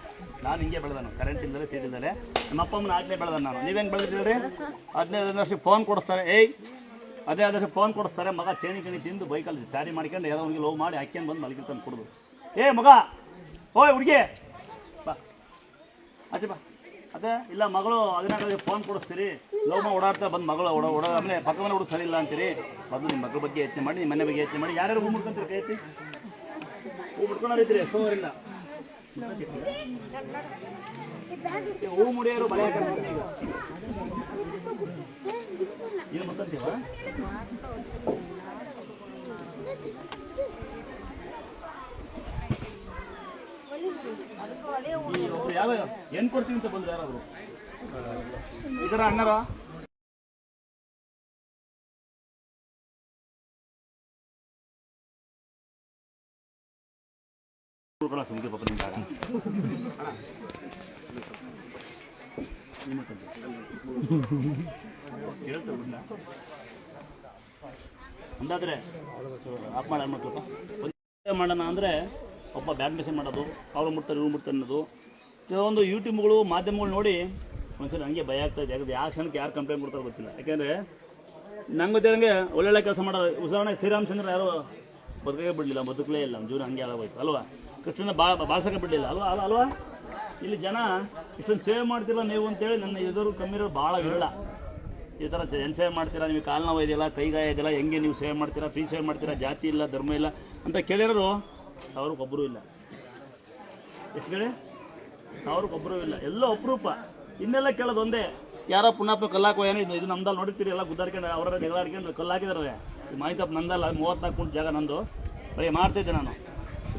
ನಾನು ಹಿಂಗೆ ಬೆಳೆದಾನು, ಕರೆಂಟ್ ಇಲ್ಲದೆ ಸೀಟ್ ಇಲ್ಲದೆ. ನಮ್ಮ ಅಪ್ಪ ಅಮ್ಮನ ಆಗಲೇ ಬೆಳೆದಾನು ನಾನು. ನೀವೇನು ಬೆಳೆದಿದ್ದೀರಿ? 15 ವರ್ಷಕ್ಕೆ ಫೋನ್ ಕೊಡಿಸ್ತಾರೆ. ಅದೇ ಆದಷ್ಟು ಫೋನ್ ಕೊಡಿಸ್ತಾರೆ. ಮಗ ಚೇಣಿ ತಿಂದು ಬೈಕಲ್ಲಿ ಕ್ಯಾರಿ ಮಾಡ್ಕೊಂಡು ಯಾವುದೋ ಹುಡುಗಿ ಲವ್ ಮಾಡಿ ಹಾಕ್ಯಂಡು ಬಂದು ಮಲಗಿರ್ತಾನೆ ಕುಡಿದು. ಮಗ ಓಯ್ ಹುಡುಗಿ ಬಾ ಆಚೆ ಬಾ. ಅದೇ ಇಲ್ಲ ಮಗಳು ಅದನ್ನಾಗಲಿ ಫೋನ್ ಕೊಡಿಸ್ತೀರಿ, ಲವ್ ಮಾಡಿ ಓಡಾಡ್ತಾ ಬಂದು ಮಗಳು ಆಮೇಲೆ ಪಕ್ಕ ಮನೆ ಹುಡುಗ ಸರಿ ಇಲ್ಲ ಅಂತೀರಿ. ಮೊದಲು ನಿಮ್ಮ ಮಗಳ ಬಗ್ಗೆ ಯೋಚನೆ ಮಾಡಿ, ನಿಮ್ಮ ಮನೆ ಬಗ್ಗೆ ಯೋಚನೆ ಮಾಡಿ. ಯಾರ್ಯಾರು ಹೂ ಮುಡ್ಕೊಂತೀರಿ? ಕೈ ಎತ್ತಿ. ಹೂ ಮುಡ್ಕೊಂಡು ಹರಿತೀರಿ ಎಷ್ಟೋವರಿಲ್ಲ. ಹೂ ಮುಡಿಯೋರು ಬಳೆ ಹಾಕೊಂಡು ಈಗ ಏನು ಮುಡ್ಕೊಂತೀವ? ಯಾವ ಏನು ಕೊಡ್ತೀವಿ ಅಂತ ಬಂದ್ರೆ ಯಾರಾದ್ರು ಇದರ ಅಣ್ಣರ ಸುಮ್ಗೆ ಪಾಪ ನಿಂತಾಗ ಅಂದಾದ್ರೆ ಆಫ್ ಮಾಡೋಣ ಅಂದರೆ ಒಬ್ಬ ಬ್ಯಾಡ್ಮಿಂಟನ್ ಮಾಡೋದು, ಅವ್ರು ಮುಡ್ತಾರೆ ಇವ್ರು ಮುಡ್ತಾರೆ ಅನ್ನೋದು. ಕೆಲವೊಂದು ಯೂಟ್ಯೂಬ್ಗಳು ಮಾಧ್ಯಮಗಳು ನೋಡಿ ಒಂದ್ಸರಿ ಹಂಗೆ ಭಯ ಆಗ್ತಾಯಿದೆ. ಯಾಕಂದರೆ ಯಾವ ಕ್ಷಣಕ್ಕೆ ಯಾರು ಕಂಪ್ಲೇಂಟ್ ಕೊಡ್ತಾರೋ ಗೊತ್ತಿಲ್ಲ. ಯಾಕೆಂದರೆ ನಂಗೆ ಗೊತ್ತಿರಂಗೆ ಒಳ್ಳೊಳ್ಳೆ ಕೆಲಸ ಮಾಡೋದು. ಉದಾಹರಣೆ ಶ್ರೀರಾಮಚಂದ್ರ ಯಾರು ಬದುಕೇ ಬಿಡಲಿಲ್ಲ, ಬದುಕಲೇ ಇಲ್ಲ, ನಮ್ಮ ಜೀವನ ಹಂಗೆ ಆಗೋಯ್ತು ಅಲ್ವಾ? ಕೃಷ್ಣನ ಬಾಳ್ಸೋಕೆ ಬಿಡಲಿಲ್ಲ ಅಲ್ವಾ? ಇಲ್ಲಿ ಜನ ಇಷ್ಟೊಂದು ಸೇವೆ ಮಾಡ್ತಿಲ್ಲ ನೀವು ಅಂತೇಳಿ ನನ್ನ ಎದುರು ಕಮ್ಮಿರೋ ಭಾಳ ಇಲ್ಲ. ಈ ಥರ ಏನು ಸೇವೆ ಮಾಡ್ತೀರಾ, ನೀವು ಕಾಲು ನೋವು ಇದೆಯಲ್ಲ, ಕೈಗಾಯ ಇದೆಯಲ್ಲ, ಹೆಂಗೆ ನೀವು ಸೇವೆ ಮಾಡ್ತೀರಾ, ಫ್ರೀ ಸೇವೆ ಮಾಡ್ತೀರಾ, ಜಾತಿ ಇಲ್ಲ ಧರ್ಮ ಇಲ್ಲ ಅಂತ ಕೇಳಿರೋರು ಅವ್ರಿಗೊಬ್ಬರೂ ಇಲ್ಲ. ಎಷ್ಟು ಹೇಳಿ? ಅವ್ರಿಗೊಬ್ಬರೂ ಇಲ್ಲ, ಎಲ್ಲ ಅಪರೂಪ. ಇನ್ನೆಲ್ಲ ಕೇಳೋದು ಒಂದೇ, ಯಾರೋ ಪುಣ್ಯಾತ್ಮ ಕಲ್ಲಾಕೋ ಏನೋ ಇದು ನಮ್ದಲ್ಲಿ ನೋಡಿರ್ತೀರಿ ಎಲ್ಲ ಗುದ್ದಾಡ್ಕೊಂಡು ಅವರ ಜಗಳಾಡ್ಕೊಂಡು ಕಲ್ಲಾಕಿದಾರೆ. ಮಾಹಿತಿ ನಂದಲ್ಲ, 34 ಗುಂಟು ಜಾಗ ನಂದು. ಬರೀ ಮಾಡ್ತಿದ್ದೆ ನಾನು.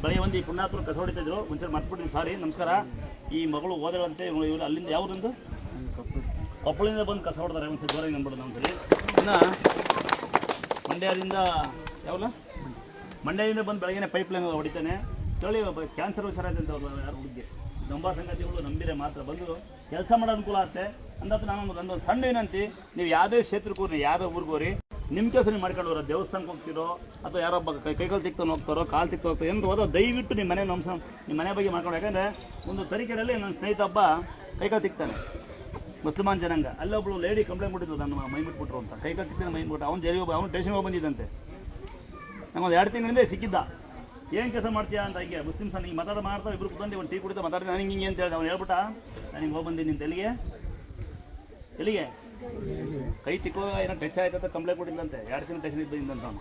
ಬರೀ ಒಂದು ಈ ಪುಣ್ಯಾತ್ಮ ಕಸ ಹೊಡಿತಿದ್ರು. ಮುಂಚೆ ಮರ್ತ್ಬಿಟ್ಟಿದ್ದೀನಿ, ಸಾರಿ, ನಮಸ್ಕಾರ. ಈ ಮಗಳು ಓದಳಂತೆ ಇವರು ಅಲ್ಲಿಂದ ಯಾವುದಂದು ಕೊಪ್ಪಳಿಂದ ಬಂದು ಕಸ ಹೊಡೆದಾರೆ. ಒಂದು ಜೋರಾಗಿ ನಂಬಿಡೋದು ನಮ್ಮ ಸರಿ. ಇನ್ನು ಮಂಡ್ಯದಿಂದ ಬಂದು ಬೆಳಗ್ಗೆ ಪೈಪ್ಲೈನ್ ಹೊಡಿತಾನೆ. ಕೇಳಿ ಕ್ಯಾನ್ಸರ್ ಹುಷಾರಾಯ್ತು ಅಂತ ಯಾರು ಹುಡುಗಿ ನಂಬ ಸಂಗತಿಗಳು ನಂಬಿದ್ರೆ ಮಾತ್ರ ಬಂದು ಕೆಲಸ ಮಾಡೋ ಅನುಕೂಲ ಆಗುತ್ತೆ ಅಂದತ್ತು. ನನ್ನೊಂದು ಸಣ್ಣ ವಿನಂತಿ, ನೀವು ಯಾವುದೇ ಕ್ಷೇತ್ರಕ್ಕೂ ಯಾವುದೋ ಊರಿಗೋರಿ ನಿಮ್ಮ ಕೆಲಸ ನೀವು ಮಾಡ್ಕೊಂಡು ಬರೋ, ದೇವಸ್ಥಾನಕ್ಕೆ ಹೋಗ್ತಿರೋ ಅಥವಾ ಯಾರೊಬ್ಬ ಕೈಕಾಲು ತಿಕ್ಕೊಂಡು ಹೋಗ್ತಾರೋ, ಕಾಲು ತಿಕ್ತು ಹೋಗ್ತಾರೋ ಎಂದು ಹೋದೋ ದಯವಿಟ್ಟು ನಿಮ್ಮ ಮನೆ ಬಗ್ಗೆ ಮಾಡ್ಕೊಂಡು. ಯಾಕಂದರೆ ಒಂದು ತರೀಕೆರೆಯಲ್ಲಿ ನನ್ನ ಸ್ನೇಹಿತ ಒಬ್ಬ ಕೈಕಾಲು ತಿಕ್ತಾನೆ, ಮುಸ್ಲಿಮಾನ್ ಜನಾಂಗ. ಅಲ್ಲೊಬ್ಳು ಲೇಡಿ ಕಂಪ್ಲೇಂಟ್ ಕೊಟ್ಟಿದ್ದು ನನ್ನ ಮೈ ಬಿಟ್ಬಿಟ್ರು ಅಂತ. ಕೈಕಾಲು ತಿಕ್ತಾನೆ ಮೈ ಬಿಟ್ಟು ಅವ್ನು ಜೈಲಿಗೆ ಅವ್ನು ಸ್ಟೇಷನ್ಗೆ ಹೋಗಿ ಬಂದಿದ್ದಂತೆ. ನಂಗೊಂದು 2 ತಿಂಗಳಿಂದ ಸಿಕ್ಕಿದ್ದ. ಏನು ಕೆಲಸ ಮಾಡ್ತೀಯಾ ಅಂತ. ಹೀಗೆ ಮುಸ್ಲಿಮ್ಸ್ ನನಗೆ ಮಾಡ್ತಾ ಇಬ್ಬರು ಕುತ್ಕೊಂಡು ಒಂದು ಟೀ ಕುಡಿತಾ ಮಾತಾಡ್ತೀನಿ. ನನಗೆ ಹಿಂಗೆ ಅಂತ ಹೇಳಿ ಅವ್ನು ಹೇಳ್ಬಿಟ್ಟ, ನನಗೆ ಹೋಗಿ ಬಂದಿದ್ದೀನಿ ನಿಂತ ಎಲ್ಲಿಗೆ ಕೈ ತಿಕ್ಕೋ ಏನೋ ಟಚ್ ಆಯ್ತು ಅಂತ ಕಂಪ್ಲೇಂಟ್ ಕೊಟ್ಟಿದ್ದಂತೆ. 2 ತಿಂಗಳು ಟೆನ್ಷನ್ ಇದ್ದಂತ ಅವನು.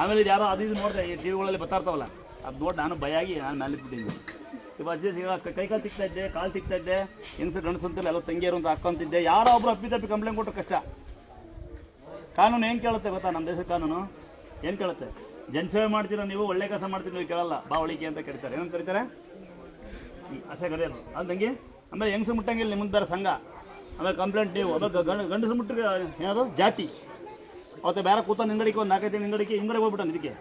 ಆಮೇಲೆ ಇದು ಯಾರೋ ಅದು ನೋಡಿದೆ ಈ ಟಿವಿಗಳಲ್ಲಿ ಬರ್ತಾರ್ತವಲ್ಲ, ಅದು ನೋಡಿ ನಾನು ಭಯ ಆಗಿ ನಾನು ಮೇಲೆ ಇಟ್ಬಿಟ್ಟಿದ್ದೀನಿ. ಇವಾಗ ಕೈಕಾಲು ತಿಕ್ತಾ ಇದ್ದೆ, ಕಾಲು ತಿಕ್ತಾ ಇದ್ದೆ, ಹೆಂಗಸು ಗಣಸು ಅಂತೇಳಿ ಎಲ್ಲ ತಂಗಿಯರು ಅಂತ ಹಾಕ್ಕೊಂತಿದ್ದೆ. ಯಾರೋ ಒಬ್ರು ಅಪ್ಪಿತಪ್ಪಿ ಕಂಪ್ಲೇಂಟ್ ಕೊಟ್ಟರು ಕಷ್ಟ. ಕಾನೂನು ಏನು ಕೇಳುತ್ತೆ ಗೊತ್ತಾ? ನಮ್ಮ ದೇಶದ ಕಾನೂನು ಏನು ಕೇಳುತ್ತೆ? ಜನಸೇವೆ ಮಾಡ್ತೀರಾ ನೀವು, ಒಳ್ಳೆ ಕೆಲಸ ಮಾಡ್ತೀರಿ ನೀವು, ಕೇಳಲ್ಲ. ಬಾ ಒಳಿಕೆ ಅಂತ ಕರೀತಾರೆ. ಏನಂತ ಕರೀತಾರೆ? ಅಷ್ಟೇ ಕರೆಯೋದು. ಅದು ತಂಗಿ ಆಮೇಲೆ ಹೆಂಗಸರು ಮುಟ್ಟಂಗಿಲ್ಲ ನಿಮ್ಮದು ಬೇರೆ ಸಂಘ, ಆಮೇಲೆ ಕಂಪ್ಲೇಂಟ್ ನೀವು, ಆಮೇಲೆ ಗಂಡಸರು ಮುಟ್ಟಿಗೆ ಏನದು ಜಾತಿ. ಅವತ್ತು ಬೇರೆ ಕೂತ ಹಿಂಗಡಿಕೆ ಒಂದು 4-5 ಹಿಂಗಡಿಕೆ ಹೋಗ್ಬಿಟ್ಟು ಇದಕ್ಕೆ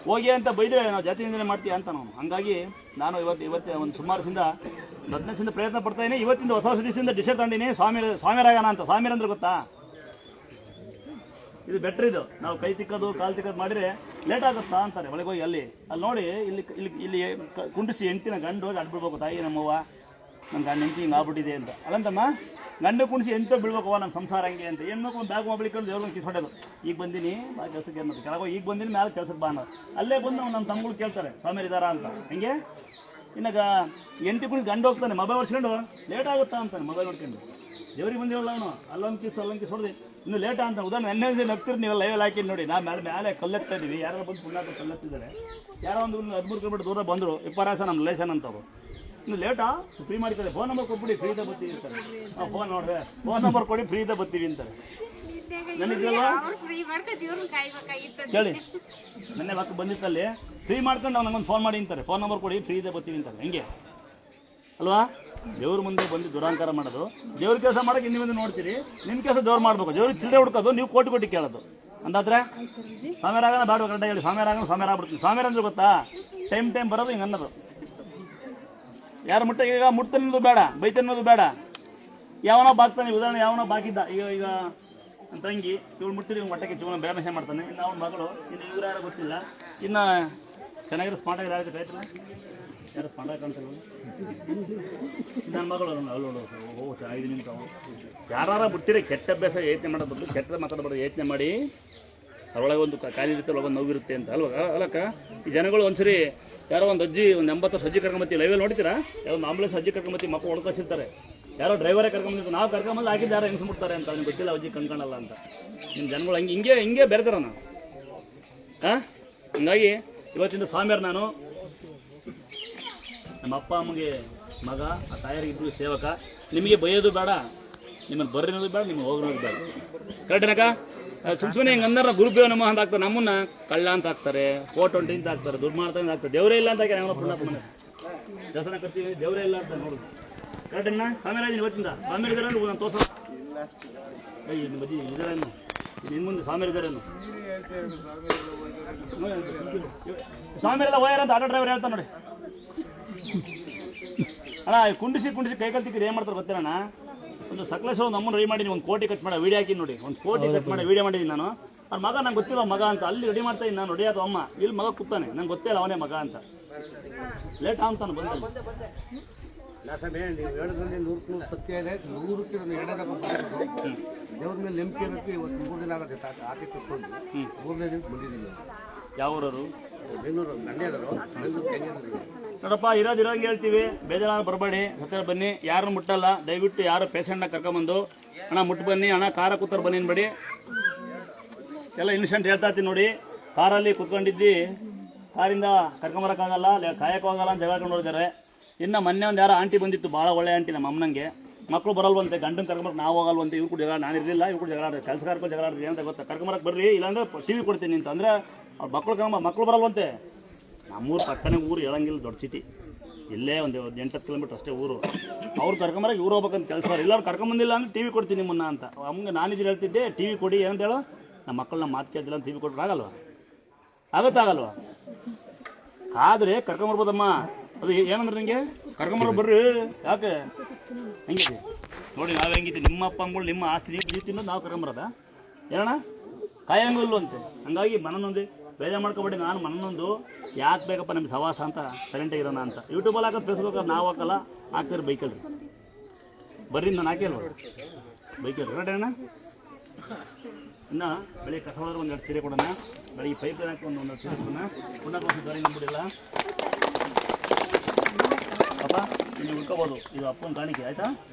ಹೋಗಿ ಅಂತ ಬೈದರೆ ನಾವು ಜಾತಿ ನಿಂದನೆ ಮಾಡ್ತೀಯ ಅಂತ ನಾವು. ಹಂಗಾಗಿ ನಾನು ಇವತ್ತು ಒಂದು ಸುಮಾರು 15 ಪ್ರಯತ್ನ ಪಡ್ತಾ ಇದ್ದೀನಿ. ಇವತ್ತಿಂದ ಹೊಸ ದಿವಸದಿಂದ ಡಿಸೈಡ್ ತಗೊಂಡಿನಿ ಸ್ವಾಮಿರಾಗಣ ಅಂತ. ಸ್ವಾಮಿಯರ್ ಅಂದ್ರೆ ಗೊತ್ತಾ, ಇದು ಬೆಟ್ರ್. ಇದು ನಾವು ಕೈ ತಿಕ್ಕೋದು ಕಾಲು ತಿಕ್ಕೋದು ಮಾಡಿದ್ರೆ ಲೇಟ್ ಆಗುತ್ತಾ ಅಂತಾರೆ. ಒಳಗೆ ಹೋಗಿ ಅಲ್ಲಿ ನೋಡಿ ಇಲ್ಲಿ ಕುಂಡಿಸಿ ಹೆಂಡ್ತಿನ ಗಂಡು ಹೋಗಿ ಅಡ್ಬಿಡ್ಬೇಕು, ತಾಯಿ ನಮ್ಮವ್ವ ನನ್ನ ಗಂಡ ಹೆಂಡ್ತಿ ಹಿಂಗೆ ಆಗ್ಬಿಟ್ಟಿದೆ ಅಂತ. ಅಲ್ಲಂತಮ್ಮ ಗಂಡು ಕುಣಿಸಿ ಎಂತ ಬೀಳ್ಬೇಕವ ನಮ್ಮ ಸಂಸಾರ ಹಂಗೆ ಅಂತ. ಏನು ಬೇಕು ಒಂದು ಬ್ಯಾಗ್ ಮೊಬೈಲ್ ದೇವ್ರಿಗೆ ಕಿಸ್ಕೊಂಡೋದು. ಈಗ ಬಂದೀನಿ ಬಾ ಕೆಲಸಕ್ಕೆ ಅನ್ನೋದು, ಕೆಳಗೆ ಈಗ ಬಂದಿನಿ ಮೇಲೆ ಕೆಲಸಕ್ಕೆ ಬಾ ಅನ್ನೋದು. ಅಲ್ಲೇ ಬಂದು ನಮ್ಮ ತಮ್ಮಗಳು ಕೇಳ್ತಾರೆ ಸ್ವಾಮಿಯರ್ ಇದ್ದಾರಾ ಅಂತ. ಹಂಗೆ ಇನ್ನಾಗ ಎಂಟಿ ಕುಣಿಸಿ ಗಂಡು ಹೋಗ್ತಾನೆ, ಮೊಬೈಲ್ ಹೊಡ್ಸ್ಕೊಂಡು ಲೇಟ್ ಆಗುತ್ತಾ ಅಂತಾನೆ. ಮೊಬೈಲ್ ಹೊಡ್ಕೊಂಡು ದೇವ್ರಿಗೆ ಬಂದಿರಲ್ಲ ಅವನು, ಅಲ್ಲೊಂದು ಕಿಸ್ ಹೊಡೆದು ಇನ್ನು ಲೇಟ ಅಂತ. ಉದಾಹರಣೆ ನೆನ್ನೆ ನಗ್ತಿರಿ ನೀವು ಲೈವ್ ಹಾಕಿ ನೋಡಿ. ನಾ ಮೇಲೆ ಕಲ್ಲೆತ್ತಾ ಇದೀವಿ, ಯಾರೋ ಬಂದು ಪುಣ್ಯ ಕಲ್ಲೆತ್ತಿದ್ದಾರೆ. ಯಾರೋ ಒಂದು 13 ಕಿಲೋಮೀಟರ್ ದೂರ ಬಂದರು, ಇಪ್ಪರಾಸ ನಮ್ಮ ರಿಲೇಷನ್ ಅಂತವ್ರು. ಇನ್ನು ಲೇಟಾ ಫ್ರೀ ಮಾಡಿದ್ದಾರೆ, ಫೋನ್ ನಂಬರ್ ಕೊಟ್ಬಿಡಿ ಫ್ರೀದ ಬರ್ತೀವಿ ಅಂತಾರೆ. ಫೋನ್ ನೋಡ್ರೆ ಫೋನ್ ನಂಬರ್ ಕೊಡಿ ಫ್ರೀದ ಬರ್ತೀವಿ ಅಂತಾರೆ. ನನಗಲ್ವಾ ಕೇಳಿ, ನೆನ್ನೆ ವಾಕ್ ಬಂದಿತ್ತಲ್ಲಿ ಫ್ರೀ ಮಾಡ್ಕೊಂಡು ನಾವು ನಂಗೊಂದು ಫೋನ್ ಮಾಡಿ ಅಂತಾರೆ. ಫೋನ್ ನಂಬರ್ ಕೊಡಿ ಫ್ರೀದ ಬರ್ತೀವಿ ಅಂತಾರೆ. ಹೆಂಗೆ ಅಲ್ವಾ? ದೇವ್ರ ಮುಂದೆ ಬಂದು ದುರಾಂಕಾರ ಮಾಡೋದು, ದೇವ್ರ ಕೆಲಸ ಮಾಡೋಕೆ ಇನ್ನು ಮುಂದೆ ನೋಡ್ತೀರಿ. ನಿಮ್ಮ ಕೆಲಸ ದೇವ್ರು ಮಾಡ್ಬೇಕು, ದೇವ್ರಿಗೆ ಚಿಲ್ಲರೆ ಹುಡ್ಕೋದು, ನೀವು ಕೋಟಿ ಕೇಳೋದು. ಅಂದಾದ್ರೆ ಸ್ವಾಮಿಯರ್ ಆಗೋಣ ಬೇಡ, ಕರೆಕ್ಟಾಗಿ ಹೇಳಿ ಸ್ವಾಮಿಯರ್ ಆಗೋಣ. ಸ್ವಾಮಿಯರ್ ಆಗ್ಬಿಡ್ತೀನಿ. ಸ್ವಾಮಿಯರ್ ಅಂದ್ರೆ ಗೊತ್ತಾ, ಟೈಮ್ ಬರೋದು ಹಿಂಗೆ ಅನ್ನೋದು. ಯಾರು ಈಗ ಮುಟ್ತನ್ನೋದು ಬೇಡ, ಬೈತನ್ನೋದು ಬೇಡ. ಯಾವನೋ ಬಾಕ್ತಾನೆ, ಉದಾಹರಣೆ ಯಾವನೋ ಬಾಕಿದ್ದ. ಈಗ ನನ್ನ ತಂಗಿ ಇವಳು ಮುಟ್ಟಿದ್ರೆ ಇವ್ನು ಹೊಟ್ಟೆಗೆ ಜೀವನ ಬೇರೆ ಮೆಸೇಜ್ ಮಾಡ್ತಾನೆ. ಇನ್ನು ಅವ್ನ ಮಗಳು, ಇನ್ನು ಇವ್ರು ಯಾರು ಗೊತ್ತಿಲ್ಲ. ಇನ್ನು ಚೆನ್ನಾಗಿರೋ ಸ್ಮಾರ್ಟ್ ಆಗಿ ಯಾರು ಆಯ್ತಲ್ಲ, ಯಾರು ಸ್ಮಾರ್ಟ್ ಆಗಿ ಕಾಣ್ತಾರೆ ನನ್ನ ಮಗಳು. ಅವಳು ಚೆನ್ನಾಗಿದೆ ನಿಂತು. ಅವಳು ಯಾರು ಬಿಡ್ತೀರಿ ಕೆಟ್ಟ ಅಭ್ಯಾಸ ಯೋಚನೆ ಮಾಡೋದು ಬದಲು ಕೆಟ್ಟದ ಮಾತಾಡಬಾರ್ದು. ಯೋಚನೆ ಮಾಡಿ ಅವಳೊಳಗೆ ಒಂದು ಕಾಲಿ ಇರುತ್ತೆ, ಒಳಗೊಂದು ನೋವಿರುತ್ತೆ ಅಂತ ಅಲ್ವ. ಅಲ್ಲಕ್ಕ ಈ ಜನಗಳು ಒಂದ್ಸರಿ ಯಾರೋ ಒಂದು ಅಜ್ಜಿ ಒಂದು 80 ವರ್ಷ ಅಜ್ಜಿ ಕರ್ಕೊಂಬತ್ತಿ ಲೈವಲ್ಲಿ ನೋಡ್ತೀರಾ? ಯಾವೊಂದು ಆಂಬುಲೆನ್ಸ್ ಅಜ್ಜಿ ಕರ್ಕೊಂಬತ್ತಿ ಮಕ್ಕಳು ಒಳಕಳಿಸಿರ್ತಾರೆ. ಯಾರೋ ಡ್ರೈವರೇ ಕರ್ಕೊಂಬಂದಿರ್ತಾರೆ. ನಾವು ಕರ್ಕೊಂಬಂದು ಆಗಿದ್ದು ಯಾರೋ ಹೆಂಗೆ ಮುಟ್ತಾರೆ ಅಂತ ಅವ್ನಿಗೆ ಗೊತ್ತಿಲ್ಲ, ಅಜ್ಜಿ ಕಣ್ಕಾಣಲ್ಲ ಅಂತ. ನಿಮ್ಮ ಜನಗಳು ಹಿಂಗೆ ಬೆರೆತಾರ ನಾವು. ಹಂಗಾಗಿ ಇವತ್ತಿಂದ ಸ್ವಾಮಿಯರ್ ನಾನು ನಮ್ಮ ಅಪ್ಪ ಅಮ್ಮಗೆ ಮಗ, ಆ ತಾಯರಿಗೆ ಇಬ್ಬರು ಸೇವಕ. ನಿಮಗೆ ಬೈಯೋದು ಬೇಡ, ನಿಮ್ಮನ್ನು ಬರ್ರಿನೋದು ಬೇಡ, ನಿಮಗೆ ಹೋಗೋದು ಬೇಡ. ಕರೆಕ್ಟೇನಕ್ಕ? ಸುಮ್ಮನೆ ಹಿಂಗೆ ಅಂದಾರ ಗುರುಬೇವ ನಮ್ಮ ಅಂತ ಆಗ್ತಾರೆ. ನಮ್ಮನ್ನ ಕಳ್ಳ ಅಂತ ಹಾಕ್ತಾರೆ, ಫೋಟೋ ಅಂತ ಹಾಕ್ತಾರೆ, ದುಡ್ಡು ಮಾಡ್ತಾ ಅಂತ ಆಗ್ತಾರೆ. ದೇವರೇ ಇಲ್ಲ ಅಂತ ನಾವು ಪುಣ್ಯ ಮನೆ ದೇವಸ್ಥಾನ ಕರ್ತೀವಿ, ದೇವರೇ ಇಲ್ಲ ಅಂತ ನೋಡುದು. ಕರೆಕ್ಟೇನಾ? ಸ್ವಾಮಿರಾಜ್ ಇವತ್ತಿಂದ ಸ್ವಾಮಿ ಇದ್ದಾರೆ ನಾನು ತೋರ್ಸ. ನಿಮ್ಮ ಬಜ್ಜಿ ಇದ್ದಾರೇನು ನಿನ್ನ ಮುಂದೆ ಸ್ವಾಮಿ ಇದ್ದಾರೇನು? ಸ್ವಾಮಿಯರೆಲ್ಲ ಹೋಯಾರ ಅಂತ ಆಟೋ ಡ್ರೈವರ್ ಹೇಳ್ತಾನೆ ನೋಡಿ. ಅಣ್ಣ ಕುಂಡಿಸಿ ಕೈಕಲ್ ತಿಕ್ಕಿರಿ ಏನು ಮಾಡ್ತಾರೆ ಗೊತ್ತೇನಣ್ಣ? ಒಂದು ಸಕಲೇಶ್ವರ ನಮ್ಮನ್ನು ರೆಡಿ ಮಾಡೀನಿ, 1 ಕೋಟಿ ಖರ್ಚು ಮಾಡಿ ವೀಡಿಯೋ ಹಾಕಿ ನೋಡಿ. 1 ಕೋಟಿ ಖರ್ಚು ಮಾಡಿ ವೀಡಿಯೋ ಮಾಡಿದ್ದೀನಿ ನಾನು. ಅವ್ರ ಮಗ ನಂಗೆ ಗೊತ್ತಿಲ್ಲ ಮಗ ಅಂತ, ಅಲ್ಲಿ ರೆಡಿ ಮಾಡ್ತಾ ಇದ್ದೀನಿ ನಾನು. ರೆಡಿಯಾದ ಅಮ್ಮ ಇಲ್ಲಿ ಮಗ ಕೂತಾನೆ, ನಂಗೆ ಗೊತ್ತಿಲ್ಲ ಅವನೇ ಮಗ ಅಂತ. ಲೇಟ್ ಆಗ್ತಾನೆ ಬಂದ. ನೀವು ಹೇಳೋದ್ರಲ್ಲಿ 100% ಸತ್ಯ ಇದೆ. 100ಕ್ಕೆ ದೇವ್ರ ಮೇಲೆ ನಂಬಿಕೆ ಇರುತ್ತೆ. ಇವತ್ತು 3 ದಿನ ಆಗುತ್ತೆ ಆಕೆ ಕೂತ್ಕೊಂಡು 3ನೇ ದಿನಕ್ಕೆ ಬಂದಿದ್ದೀನಿ. ಯಾವ ಊರವರು? ಬೆಂಗಳೂರು ಮಂಡ್ಯದವರು. ನೋಡಪ್ಪ, ಇರೋಂಗೆ ಹೇಳ್ತೀವಿ, ಬೇಜಾರು ಬರಬೇಡಿ. ಸತ್ಯ ಬನ್ನಿ, ಯಾರನ್ನು ಮುಟ್ಟಲ್ಲ. ದಯವಿಟ್ಟು ಯಾರು ಪೇಷಂಟ್ನ ಕರ್ಕೊಂಬಂದು ಅಣ್ಣ ಮುಟ್ಟು ಬನ್ನಿ, ಅಣ್ಣ ಕಾರ ಕೂತಾರೆ ಬನ್ನಿ ಅನ್ಬೇಡಿ. ಎಲ್ಲ ಇನ್ಸಿಡೆಂಟ್ ಹೇಳ್ತಾ ಇರ್ತೀನಿ ನೋಡಿ. ಕಾರಲ್ಲಿ ಕುತ್ಕೊಂಡಿದ್ದು ಕಾರಿಂದ ಕರ್ಕೊಂಬರೋಕ್ಕಾಗಲ್ಲ, ಕಾಯಕ್ಕೆ ಹೋಗಲ್ಲ ಅಂತ ಜಗಳಕೊಂಡು ಹೋಗಿದ್ದಾರೆ. ಇನ್ನು ಮೊನ್ನೆ ಒಂದು ಯಾರೋ ಆಂಟಿ ಬಂದಿತ್ತು, ಭಾಳ ಒಳ್ಳೆ ಆಂಟಿ ನಮ್ಮ ಅಮ್ಮನಂಗೆ. ಮಕ್ಕಳು ಬರಲ್ವಂತೆ, ಗಂಡನ ಕರ್ಕೊಂಬರಕ್ಕೆ ನಾವು ಹೋಗಲ್ವಂತೆ. ಇವ್ರು ಕೂಡ ಜಗಳ, ನಾನು ಇರಲಿಲ್ಲ, ಇವ್ರು ಕೂಡ ಜಗಳ ಆಡ್ತಾರೆ. ಕೆಲಸಗಾರಕ್ಕೂ ಜಗಳ ಆಡ್ತಾರೆ. ಏನಂತ ಗೊತ್ತಾ? ಕರ್ಕೊಂಬರಕ್ಕೆ ಬರ್ರಿ, ಇಲ್ಲಾಂದ್ರೆ TV ಕೊಡ್ತೀನಿ ಅಂತ. ಅಂದರೆ ಅವ್ರು ಮಕ್ಕಳು ಬರಲ್ವಂತೆ. ನಮ್ಮೂರು ಪಕ್ಕನೇ ಊರು, ಹೇಳಂಗಿಲ್ಲ, ದೊಡ್ಡ ಸಿಟಿ. ಇಲ್ಲೇ ಒಂದು 8-10 ಕಿಲೋಮೀಟ್ರ್ ಅಷ್ಟೇ ಊರು. ಅವ್ರು ಕರ್ಕೊಂಬರಕ್ಕೆ ಇವ್ರು ಹೋಗ್ಬೇಕಂತ ಕೆಲಸ. ಎಲ್ಲರೂ ಕರ್ಕೊಂಬಂದಿಲ್ಲ ಅಂದ್ರೆ TV ಕೊಡ್ತೀನಿ ನಿಮ್ಮನ್ನ ಅಂತ. ಅಮ್ಮಗೆ ನಾನಿದ್ರೆ ಹೇಳ್ತಿದ್ದೆ, TV ಕೊಡಿ ಏನಂತ ಹೇಳೋ. ನಮ್ಮ ಮಕ್ಕಳನ್ನ ಮಾತು ಕೇಳ್ತಿಲ್ಲ ಅಂತ TV ಕೊಟ್ಟರೆ ಆಗಲ್ವ? ಆಗುತ್ತಾಗಲ್ವ? ಆದರೆ ಕರ್ಕೊಂಬರ್ಬೋದಮ್ಮ. ಅದು ಏನಂದ್ರೆ ನಿಮಗೆ ಕರ್ಕೊಂಬರೋ ಬರ್ರಿ. ಯಾಕೆ ಹೆಂಗಿದೆ ನೋಡಿ, ನಾವು ಹೆಂಗಿದ್ದೀವಿ. ನಿಮ್ಮ ಅಪ್ಪ ಅಮ್ಮಗಳು ನಿಮ್ಮ ಆಸ್ತಿ ನೀವು ತಿನ್ನೋದು ನಾವು ಕರ್ಕೊಂಬರೋದ ಏನಣ್ಣ? ಕಾಯಂಗಿಲ್ವ ಅಂತೆ. ಹಂಗಾಗಿ ಮನನೊಂದು ಬೇಜಾರು ಮಾಡ್ಕೊಬೇಡಿ. ನಾನು ಮನನೊಂದು ಯಾಕೆ ಬೇಕಪ್ಪ ನಮ್ಗೆ ಸವಾಸ ಅಂತ ಸೈಲೆಂಟಾಗಿರೋಣ ಅಂತ. ಯೂಟ್ಯೂಬಲ್ಲಿ ಹಾಕೋದು, ಫೇಸ್ಬುಕ್ಕಲ್ಲಿ ನಾವು ಹಾಕಲ್ಲ, ಹಾಕ್ತಾರೆ ಬೈಕಲ್ರಿ. ಬರ್ರಿ, ನಾನು ಹಾಕಿಲ್ವ ಬೈಕಲ್ರಿ. ಕರೆಕ್ಟೇನ? ಇನ್ನು ಬೆಳಿಗ್ಗೆ ಕಸ ಹೋದ್ರೆ 1-2 ಸೀರೆ ಕೊಡೋಣ. ಬೆಳಿಗ್ಗೆ ಪೈಪ್ ಲೈನ್ ಹಾಕಿ 1-2 ಸೀರೆ ಕೊಡೋಣ. ಪುಣ್ಯಕ್ಕೋಸ್ಕರ ದಾರಿ ನಂಬಿಡಿಲ್ಲ ಅಪ್ಪ, ಇಲ್ಲಿ ಉಳ್ಕೋಬೋದು. ಇದು ಅಪ್ಪನ ಕಾಣಿಕೆ ಆಯಿತಾ